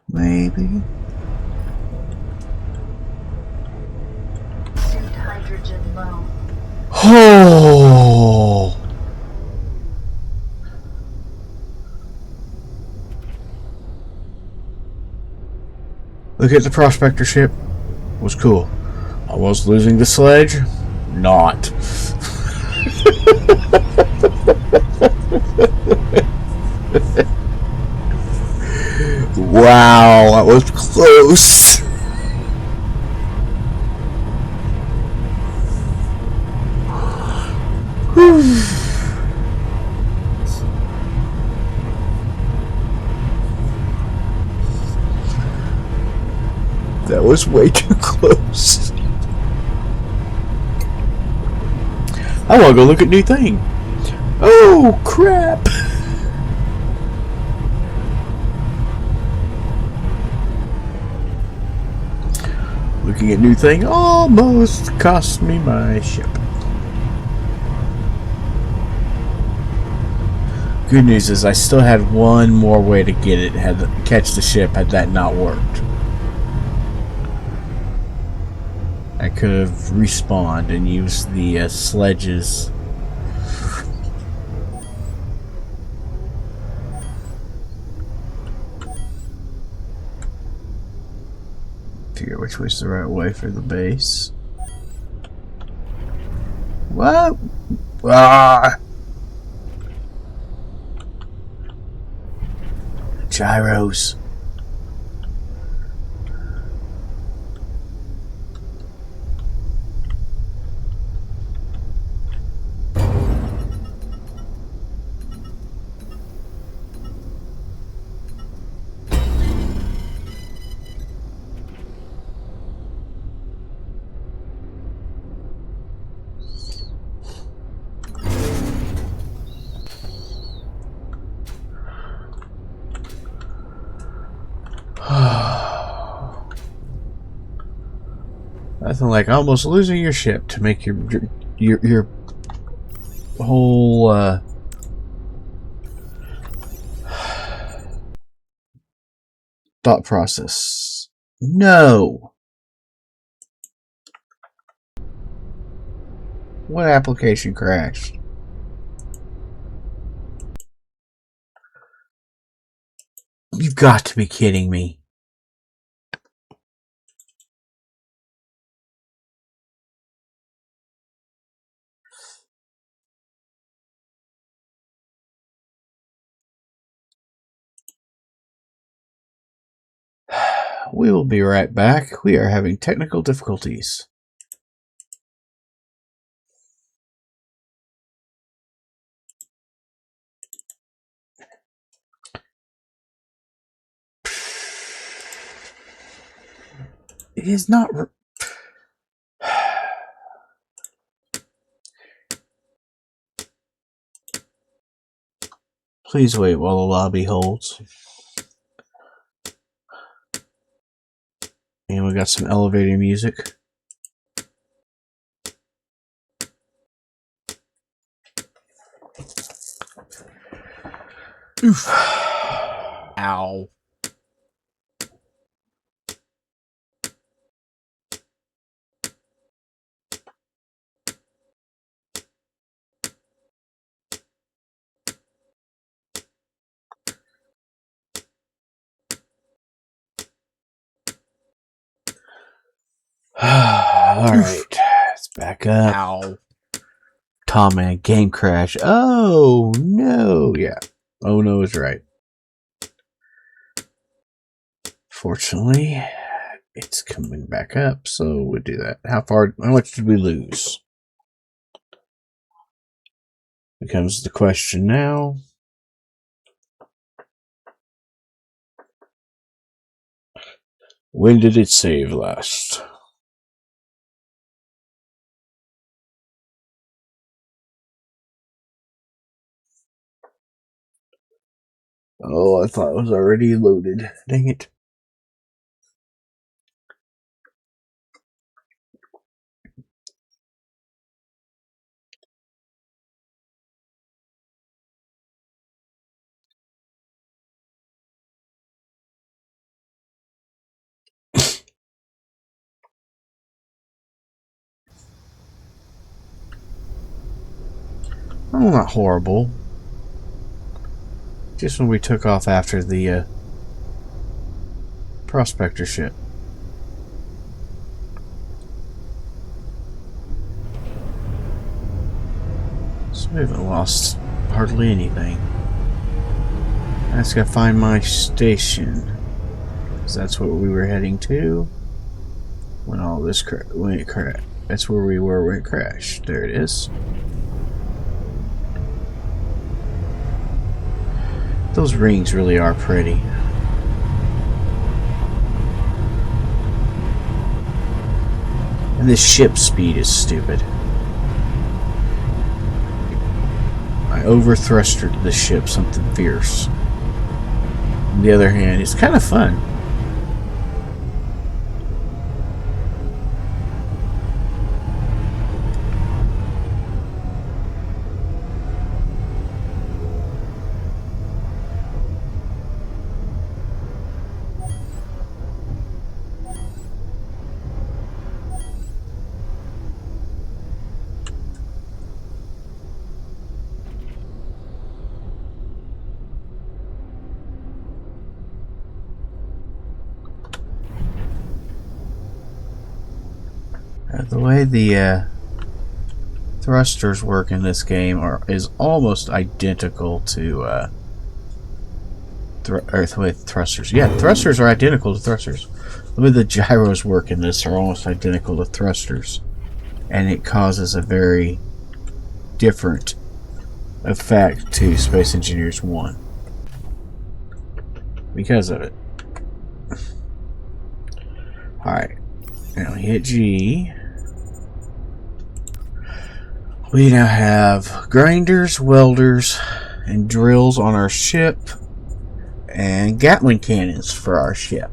Maybe. Suit hydrogen low. Oh. Look at the prospector ship. Was cool. I was losing the sledge. Not. Wow, that was close. That was way too close. I want to go look at new thing. Oh crap! Looking at new thing almost cost me my ship. Good news is I still had one more way to get it, catch the ship had that not worked. I could have respawned and used the sledges. Figure which way's the right way for the base. What? Ah! Gyros. Nothing like almost losing your ship to make your whole thought process. No. What application crashed? You've got to be kidding me. We will be right back. We are having technical difficulties. It is not. Please wait while the lobby holds. And we got some elevator music. Oof. Ow. Alright, let's back up. Ow. Tom man, game crash. Oh no, yeah. Oh no is right. Fortunately, it's coming back up, so we'll do that. How much did we lose? Becomes the question now. When did it save last? Oh, I thought it was already loaded. Dang it. Oh, not horrible. Just when we took off after the prospector ship. So we haven't lost hardly anything. I just gotta find my station. Because that's what we were heading to when all this when it crashed. That's where we were when it crashed. There it is. Those rings really are pretty. And this ship speed is stupid. I over-thrustered the ship something fierce. On the other hand, it's kind of fun. The way the thrusters work in this game is almost identical to thrusters. Yeah, thrusters are identical to thrusters. The way the gyros work in this are almost identical to thrusters, and it causes a very different effect to Space Engineers 1 because of it. Alright, now we hit G. We now have grinders, welders, and drills on our ship, and Gatling cannons for our ship.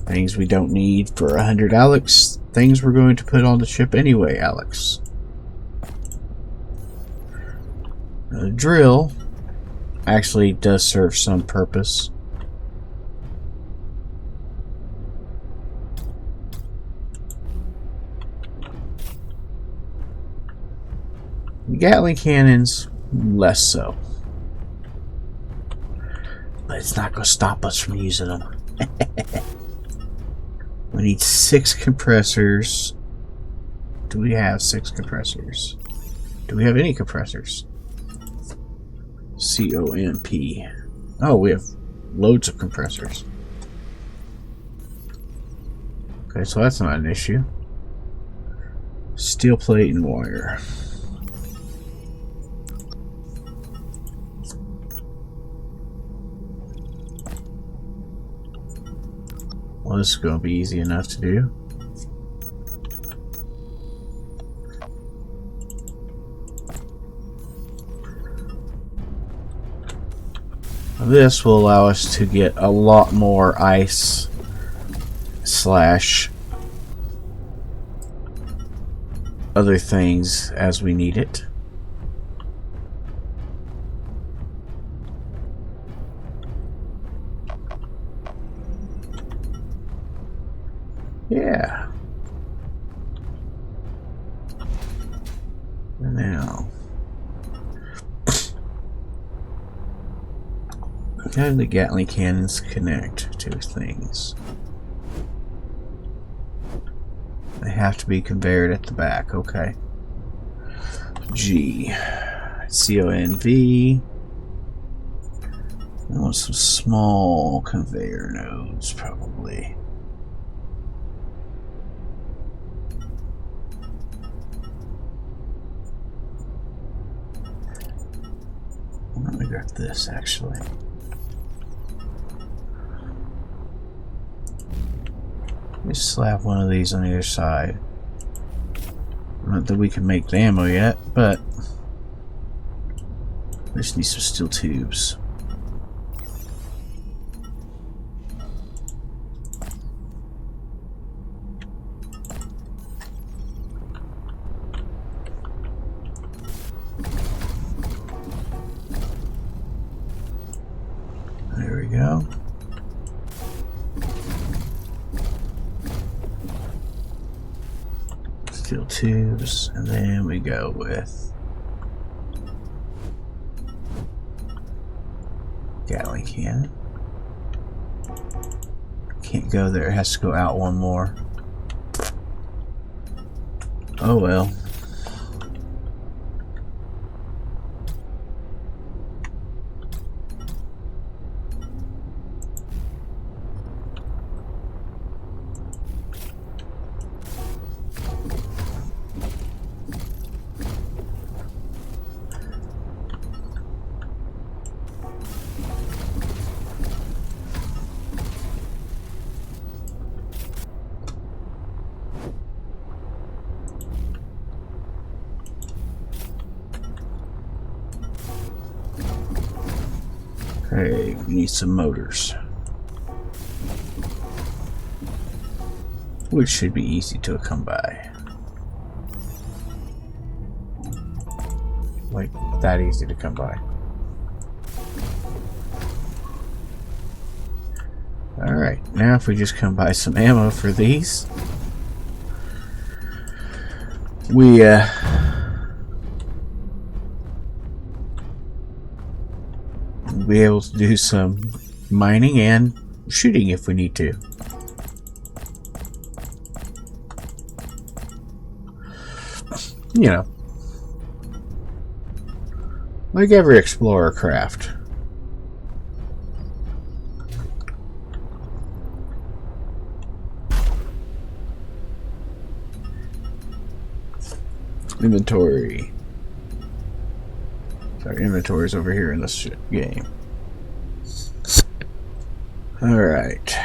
Things we don't need for 100 Alex. Things we're going to put on the ship anyway, Alex. The drill actually does serve some purpose. Gatling cannons, less so. But it's not going to stop us from using them. We need 6 compressors. Do we have 6 compressors? Do we have any compressors? COMP. Oh, we have loads of compressors. Okay, so that's not an issue. Steel plate and wire. Well, this is going to be easy enough to do. This will allow us to get a lot more ice / other things as we need it. Yeah. Now, how do the Gatling cannons connect to things? They have to be conveyed at the back. Okay. G. CONV. I want some small conveyor nodes, probably. Let me grab this, actually. Just slap one of these on either side. Not that we can make the ammo yet, but we just need some steel tubes. There we go. Steel tubes, and then we go with Gatling cannon. Can't go there, it has to go out one more. Oh well. Hey, we need some motors. Which should be easy to come by. Like, that easy to come by. Alright, now if we just come by some ammo for these, we we'll be able to do some mining and shooting if we need to. You know, like every explorer craft. Inventory. Our inventory is over here in this game. Alright.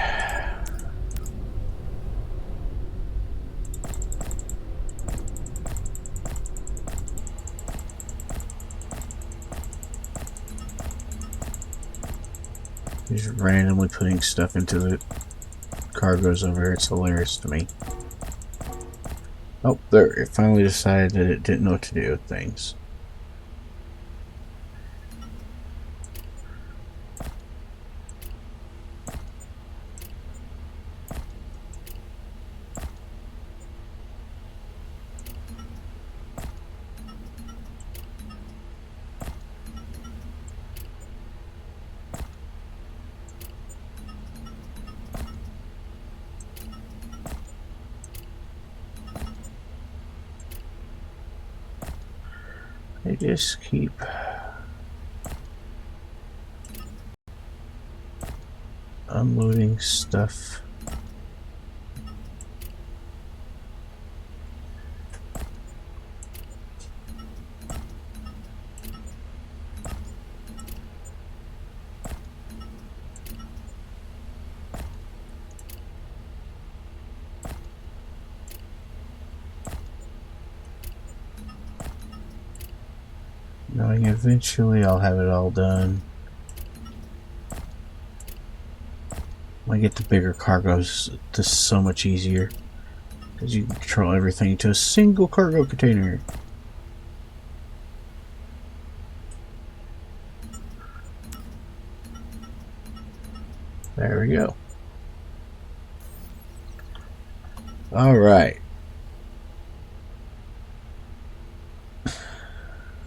Just randomly putting stuff into the cargoes over here. It's hilarious to me. Oh, there. It finally decided that it didn't know what to do with things. They just keep unloading stuff. Knowing eventually I'll have it all done. When I get the bigger cargoes, this is so much easier. Because you can control everything to a single cargo container. There we go. Alright.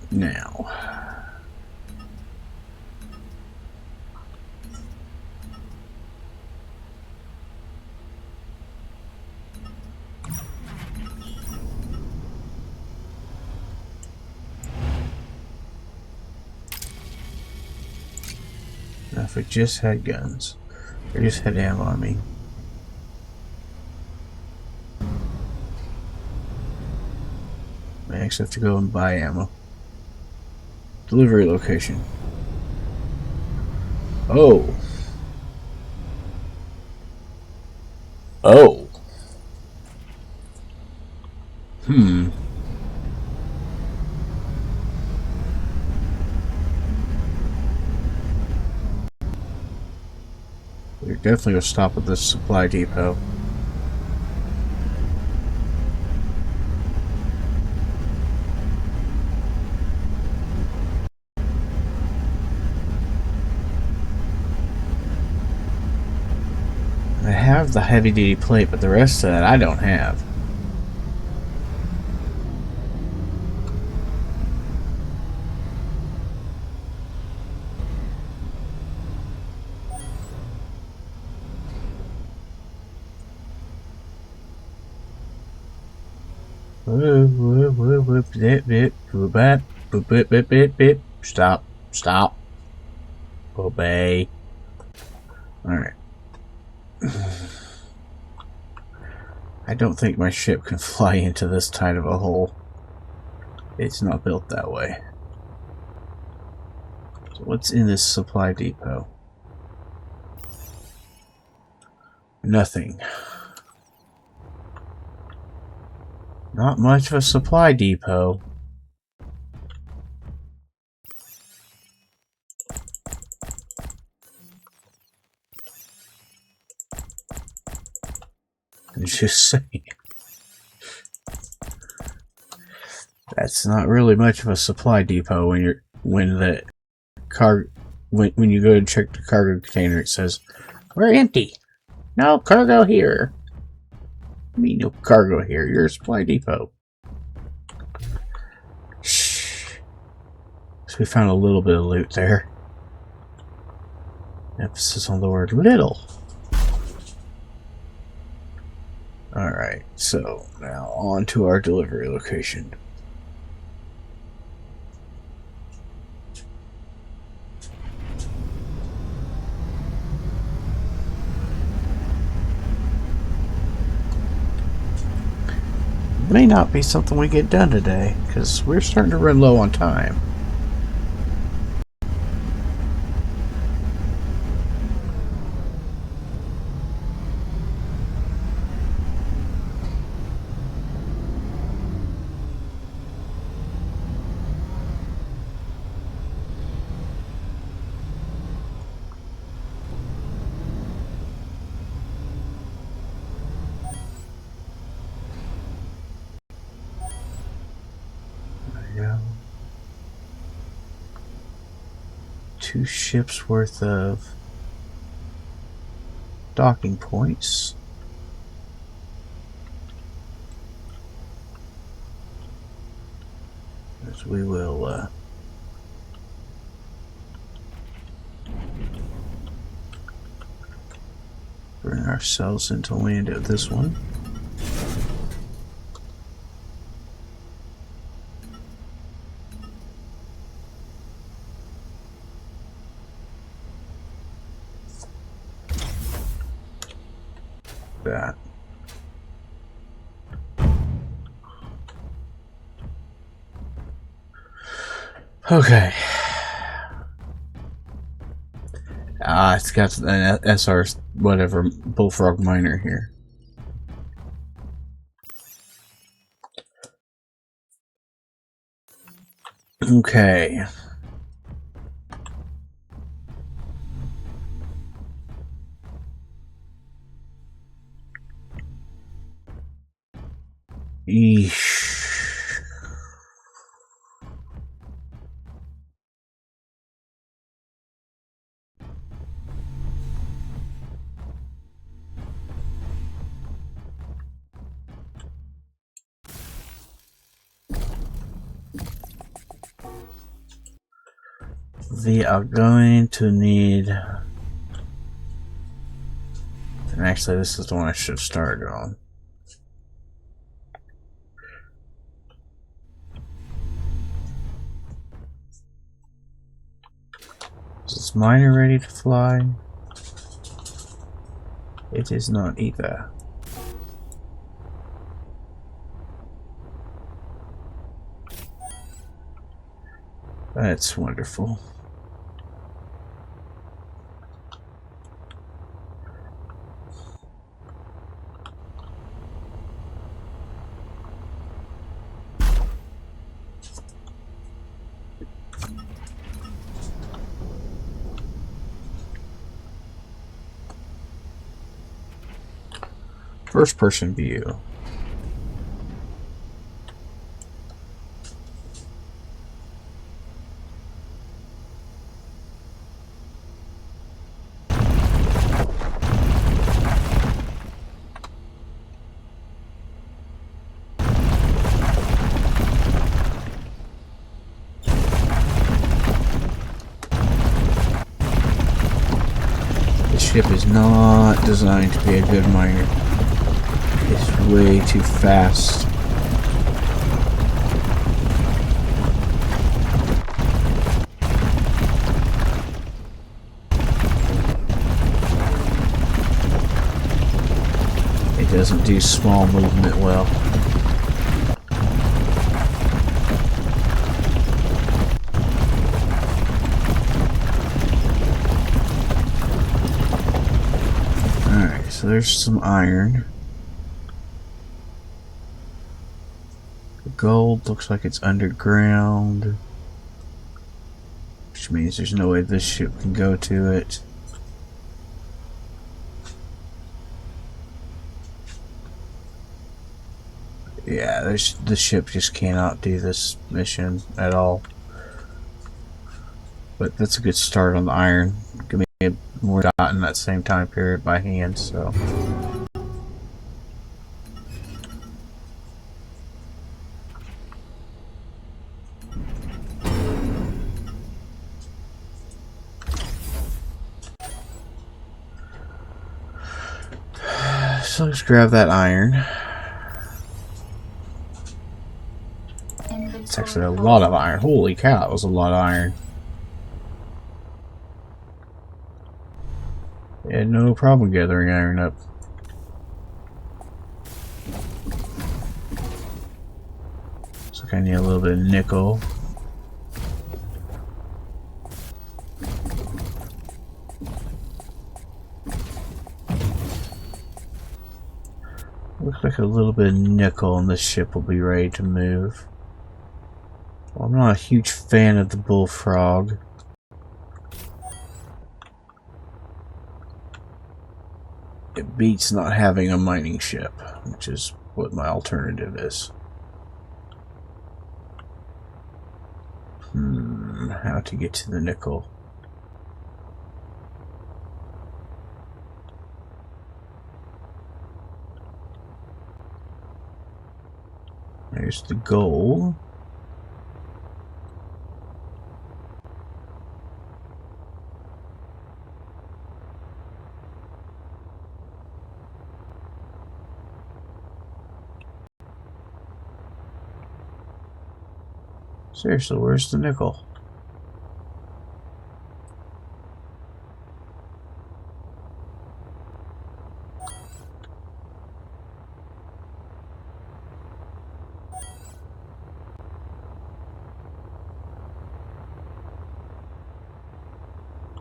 Now. Now if it just had guns, or just had ammo, I mean. I actually have to go and buy ammo. Delivery location. Oh. Oh. We're definitely gonna stop at this supply depot. I have the heavy duty plate, but the rest of that I don't have. Stop. Stop. Obey. Alright. I don't think my ship can fly into this tight of a hole. It's not built that way. So what's in this supply depot? Nothing. Not much of a supply depot. Just saying. That's not really much of a supply depot when when you go to check the cargo container. It says we're empty. No cargo here. I mean, no cargo here. You're a supply depot. Shh. So we found a little bit of loot there. Emphasis on the word little. Alright, so now on to our delivery location. May not be something we get done today, because we're starting to run low on time. There. 2 ships worth of docking points. As we will bring ourselves into land at this one. That. Okay. It's got an SR whatever Bullfrog Miner here. Okay. Eesh. We are going to need, and actually this is the one I should have started on. Is this miner ready to fly? It is not either. That's wonderful. First person view. This ship is not designed to be a good miner. It's way too fast. It doesn't do small movement well. Alright, so there's some iron. Gold looks like it's underground, which means there's no way this ship can go to it. Yeah, the ship just cannot do this mission at all. But that's a good start on the iron. Give me more dot in that same time period by hand, so. So let's grab that iron. It's actually a lot of iron. Holy cow, that was a lot of iron. Yeah, no problem gathering iron up. Looks like I need a little bit of nickel. Looks like a little bit of nickel and this ship will be ready to move. Well, I'm not a huge fan of the bullfrog. It beats not having a mining ship, which is what my alternative is. How to get to the nickel. There's the gold. Seriously, where's the nickel?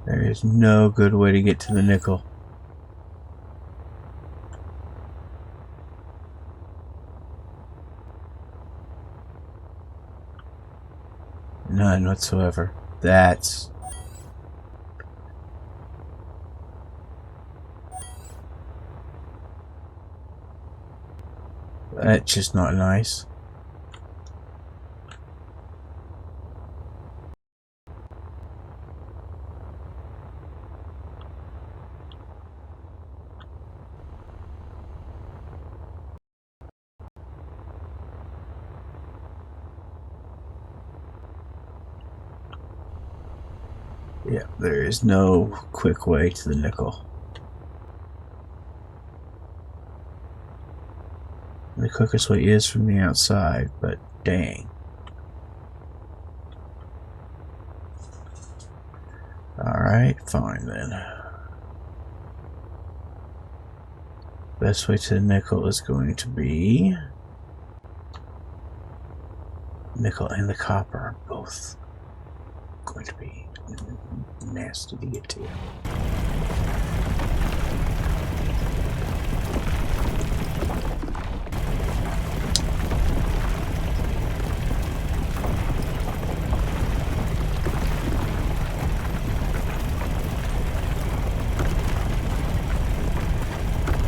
There is no good way to get to the nickel. None whatsoever. That's just not nice. Yeah, there is no quick way to the nickel. The quickest way is from the outside, but dang. Alright, fine then. Best way to the nickel is going to be nickel and the copper are both going to be nasty to get to.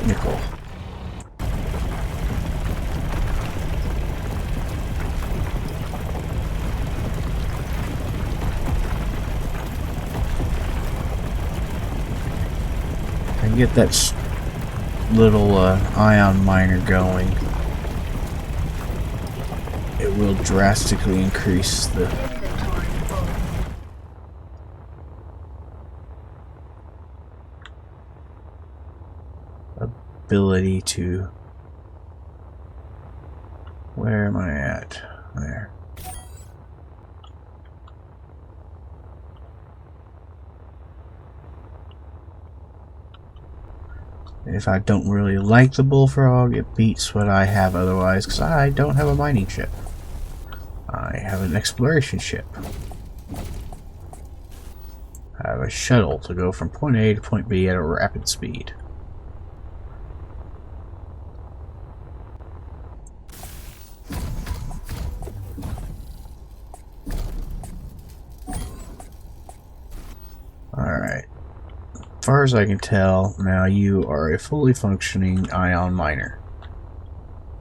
Nickel. And get that little ion miner going. It will drastically increase the ability to... Where am I at? There. If I don't really like the bullfrog, it beats what I have otherwise, because I don't have a mining ship. I have an exploration ship. I have a shuttle to go from point A to point B at a rapid speed. Alright. As far as I can tell, now you are a fully functioning ion miner.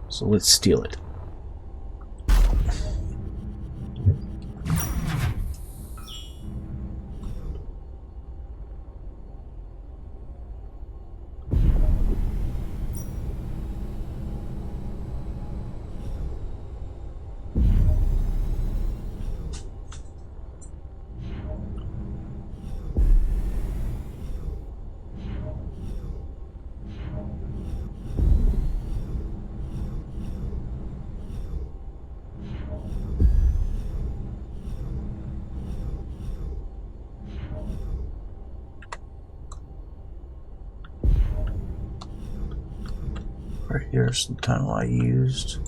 So let's steal it. Right here's the tunnel I used.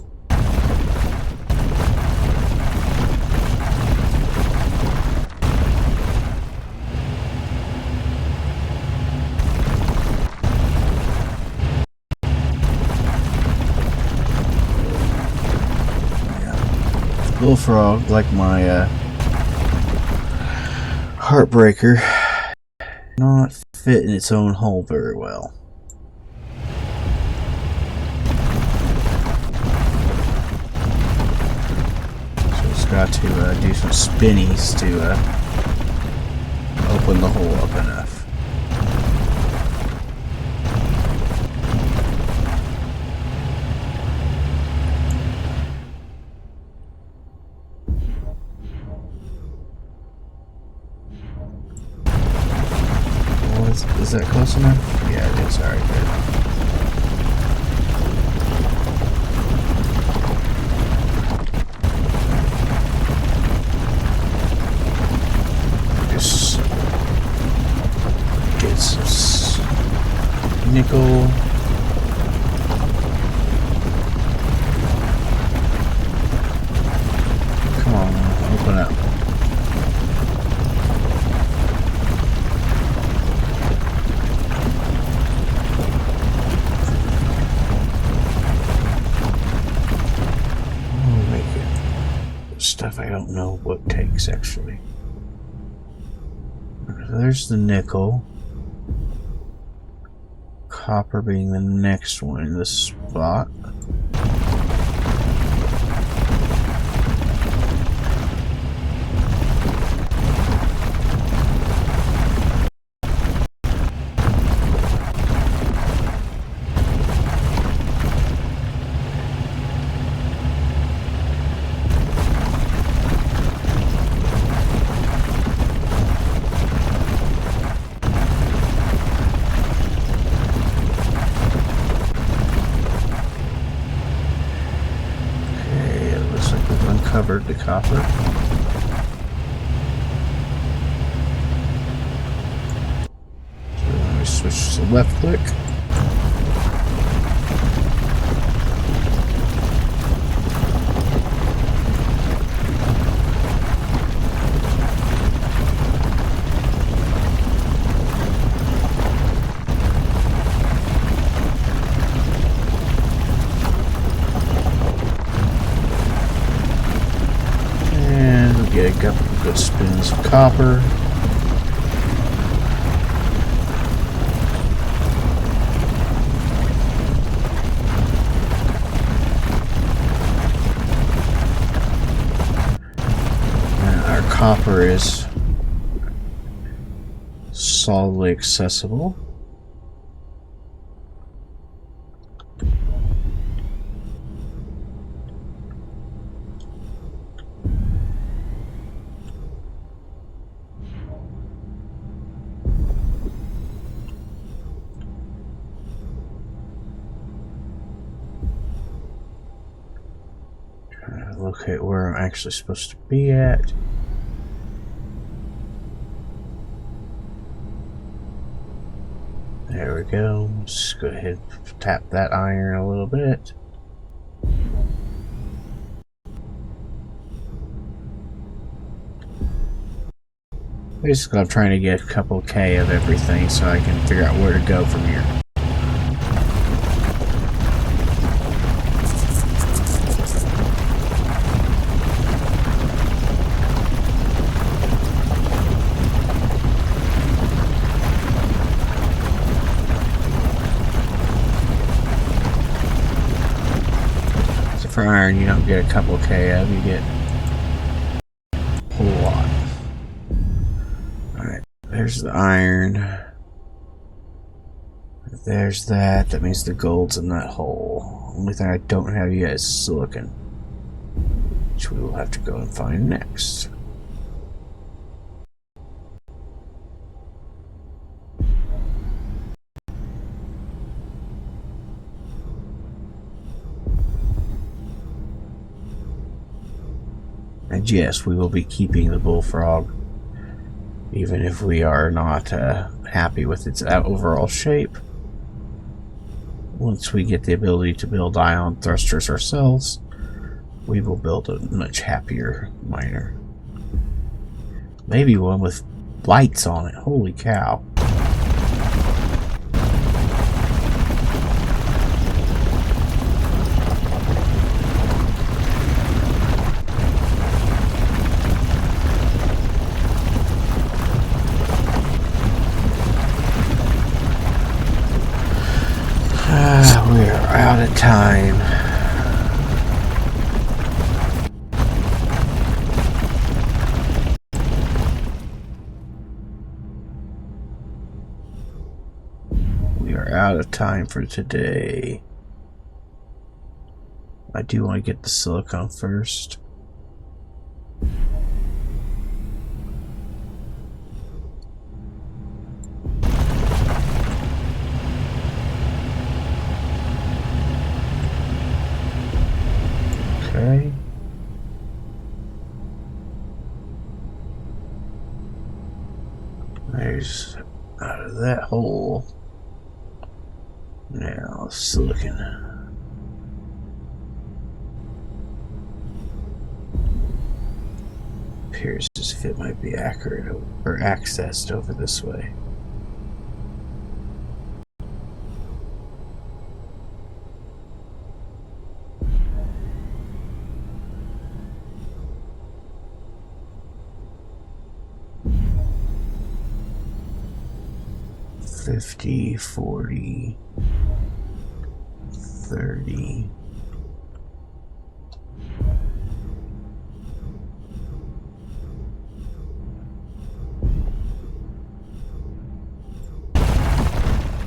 Bullfrog, like my Heartbreaker, not fit in its own hole very well. So it's got to do some spinnies to open the hole up enough. Is that close enough? Yeah, it is. Alright, good. Just get some nickel. Come on, open up. Stuff I don't know what takes actually. There's the nickel. Copper being the next one in this spot. Covered the copper. So let me switch to left click. Get a couple good spins of copper. And our copper is solidly accessible. Locate where I'm actually supposed to be at. There we go. Let's go ahead and tap that iron a little bit. Basically, I'm trying to get a couple K of everything so I can figure out where to go from here. For iron, you don't get a couple K of, you get a whole lot. Alright, there's the iron. There's that. That means the gold's in that hole. Only thing I don't have yet is silicon, which we will have to go and find next. And yes, we will be keeping the bullfrog, even if we are not happy with its overall shape. once we get the ability to build ion thrusters ourselves, we will build a much happier miner. Maybe one with lights on it. Holy cow. We're out of time. We are out of time for today. I do want to get the silicon first. Okay. There's out of that hole. Now silicon. Appears as if it might be accurate or accessed over this way. $50, $40, $30.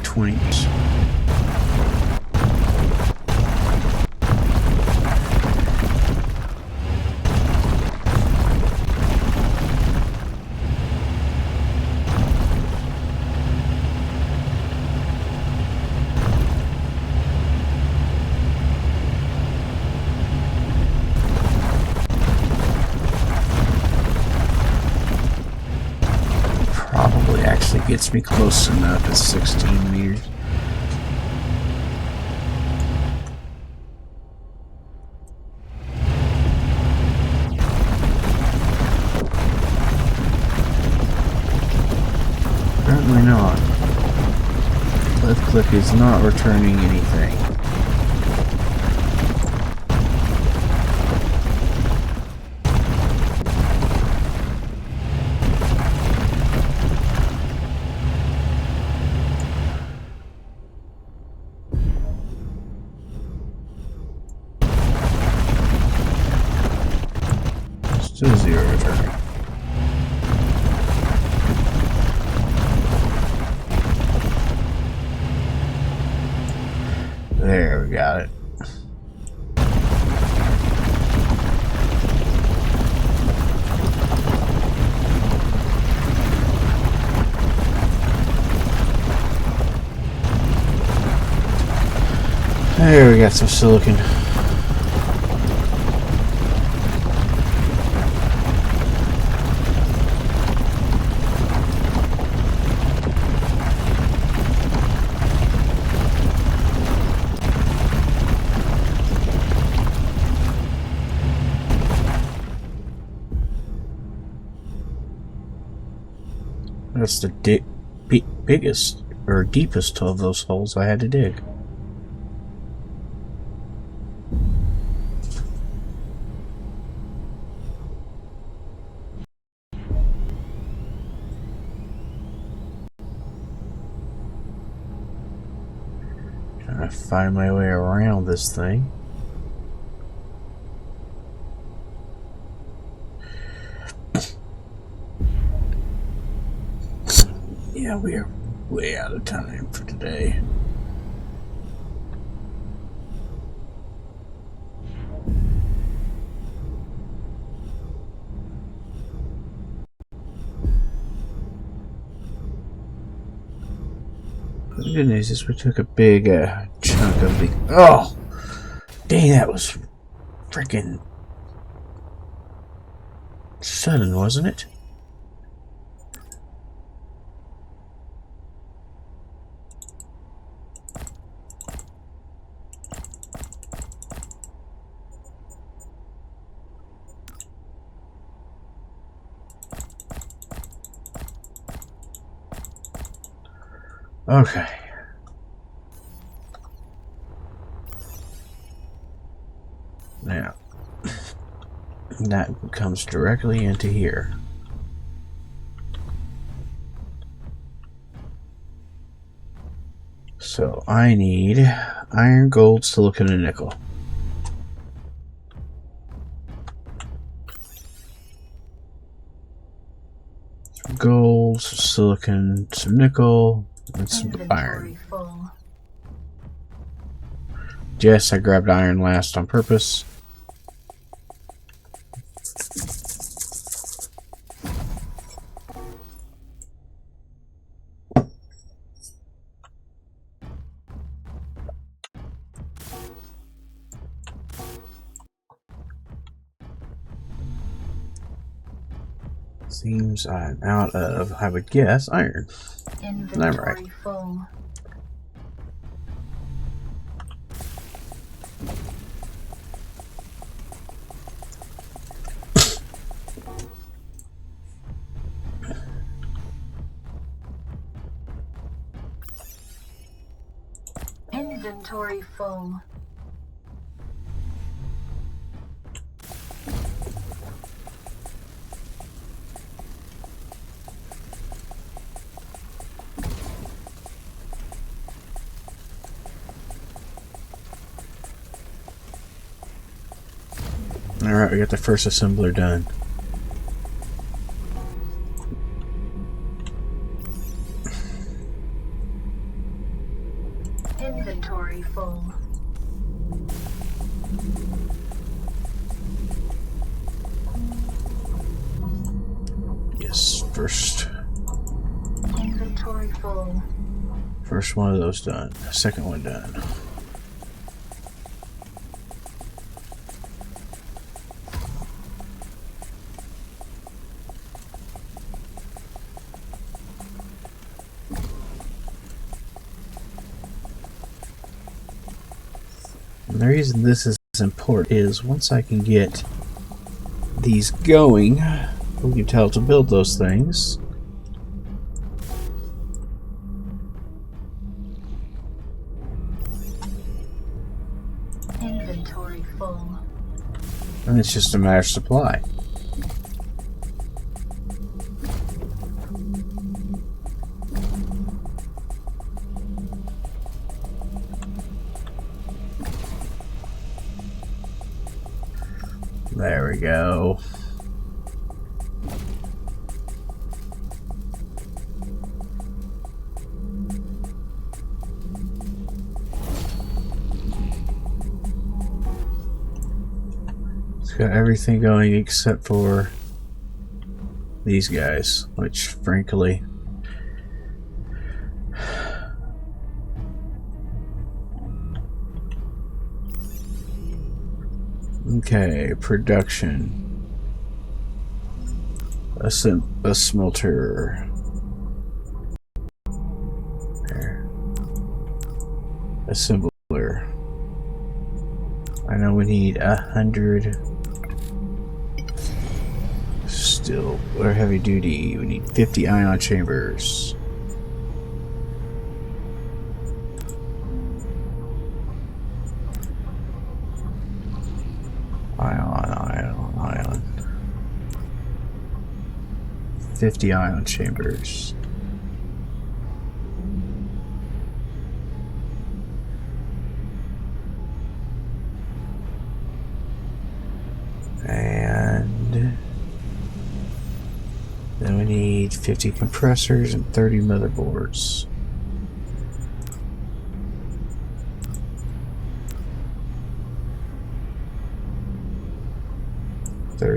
$20. Probably actually gets me close enough at 16 meters. Apparently not. Left click is not returning anything. Still zero returning. There, we got it. There, we got some silicon. That's the biggest or deepest of those holes I had to dig. Trying to find my way around this thing. Yeah, we are way out of time for today. The good news is we took a big chunk of the... Oh! Dang, that was freaking sudden, wasn't it? Okay. Now, that comes directly into here. So I need iron, gold, silicon, and nickel. Gold, silicon, some nickel, and some iron. Full. Yes, I grabbed iron last on purpose. Seems I'm out of, I would guess, iron. Inventory I'm right. full. Inventory full. Alright, we got the first assembler done. Inventory full. Yes, first Inventory full. First one of those done. Second one done. And the reason this is important is once I can get these going, we can tell to build those things. Inventory full. And it's just a matter of supply. There we go. It's got everything going except for these guys, which frankly okay, production. A smelter. There. Assembler. I know we need 100 steel or heavy duty. We need 50 ion chambers. Ion. 50 ion chambers. And then we need 50 compressors and 30 motherboards.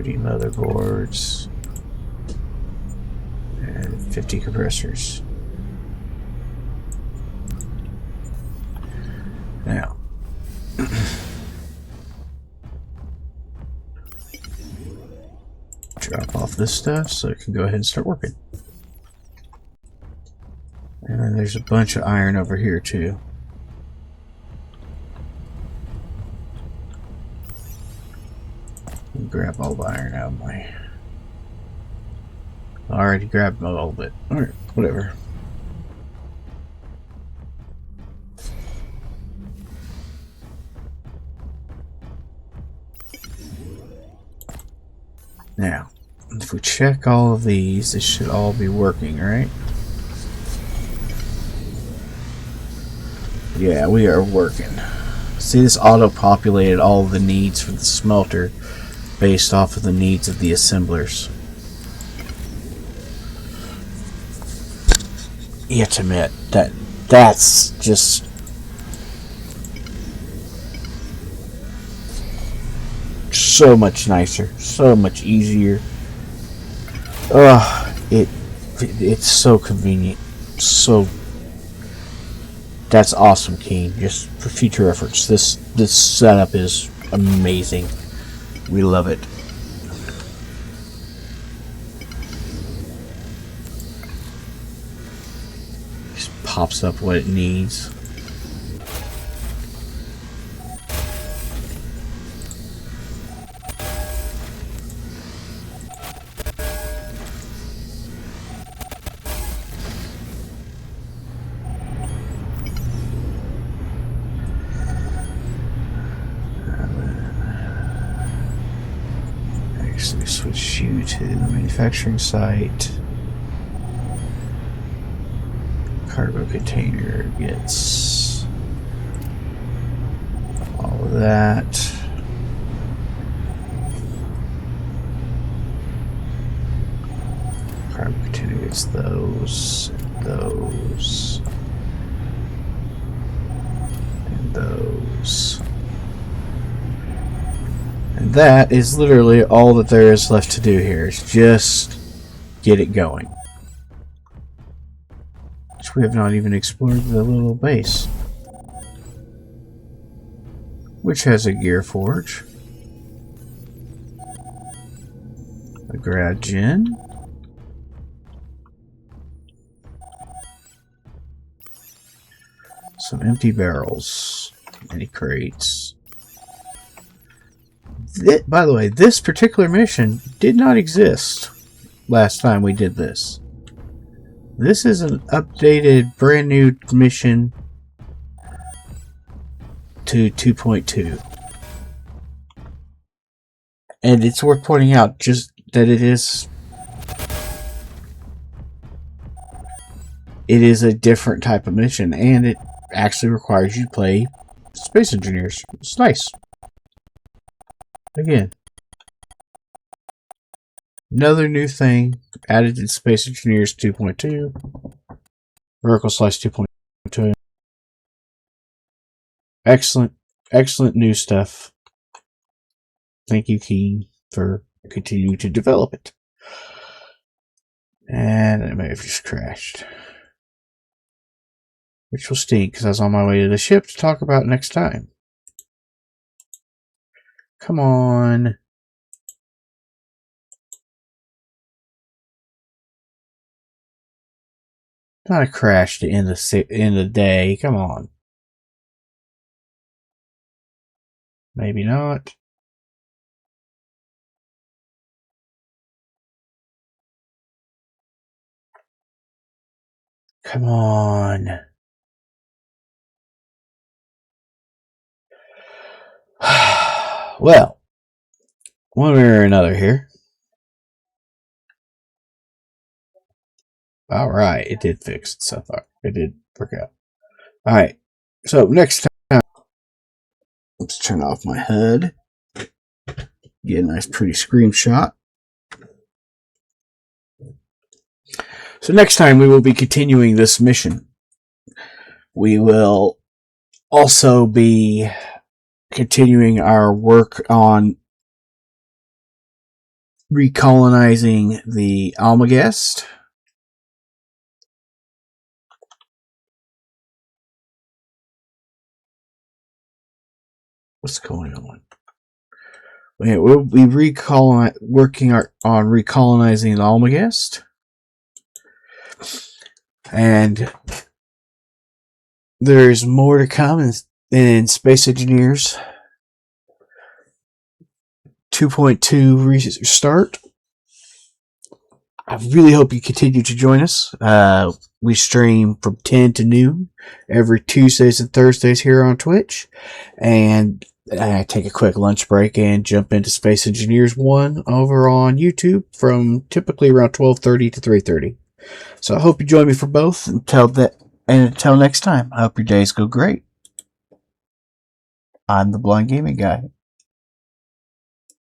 Motherboards and 50 compressors. Now, drop off this stuff so it can go ahead and start working. And then there's a bunch of iron over here too. Grab all the iron out of my... I already grabbed all of it. Alright, whatever. Now, if we check all of these, this should all be working, right? Yeah, we are working. See, this auto-populated all of the needs for the smelter based off of the needs of the assemblers. You have to admit that that's just so much nicer, so much easier. It's so convenient. So that's awesome, Keen. Just for future reference, this setup is amazing. We love it. Just pops up what it needs. Actually, switch you to the manufacturing site. Cargo container gets all of that. Cargo container gets those, and those. And that is literally all that there is left to do here. Is just get it going. We have not even explored the little base, which has a gear forge, a grad gen, some empty barrels, many crates. By the way, this particular mission did not exist last time we did this. This is an updated, brand new mission to 2.2. And it's worth pointing out just that it is a different type of mission, and it actually requires you to play Space Engineers. It's nice. Again, another new thing added in Space Engineers 2.2. Vertical Slice 2.2. Excellent new stuff. Thank you, Keen, for continuing to develop it. And it may have just crashed. Which will stink, because I was on my way to the ship to talk about next time. Come on. Not a crash to end the day. Come on. Maybe not. Come on. Well, one way or another here. Alright, it did fix itself up. It did work out. Alright, so next time, let's turn off my HUD. Get a nice pretty screenshot. So next time we will be continuing this mission. We will also be continuing our work on recolonizing the Almagest. What's going on? We'll be working on recolonizing the Almagest. And there's more to come in Space Engineers 2.2 restart. I really hope you continue to join us. We stream from 10 to noon every Tuesdays and Thursdays here on Twitch. And I take a quick lunch break and jump into Space Engineers 1 over on YouTube from typically around 12:30 to 3:30. So I hope you join me for both. Until next time, I hope your days go great. I'm the Blind Gaming Guy.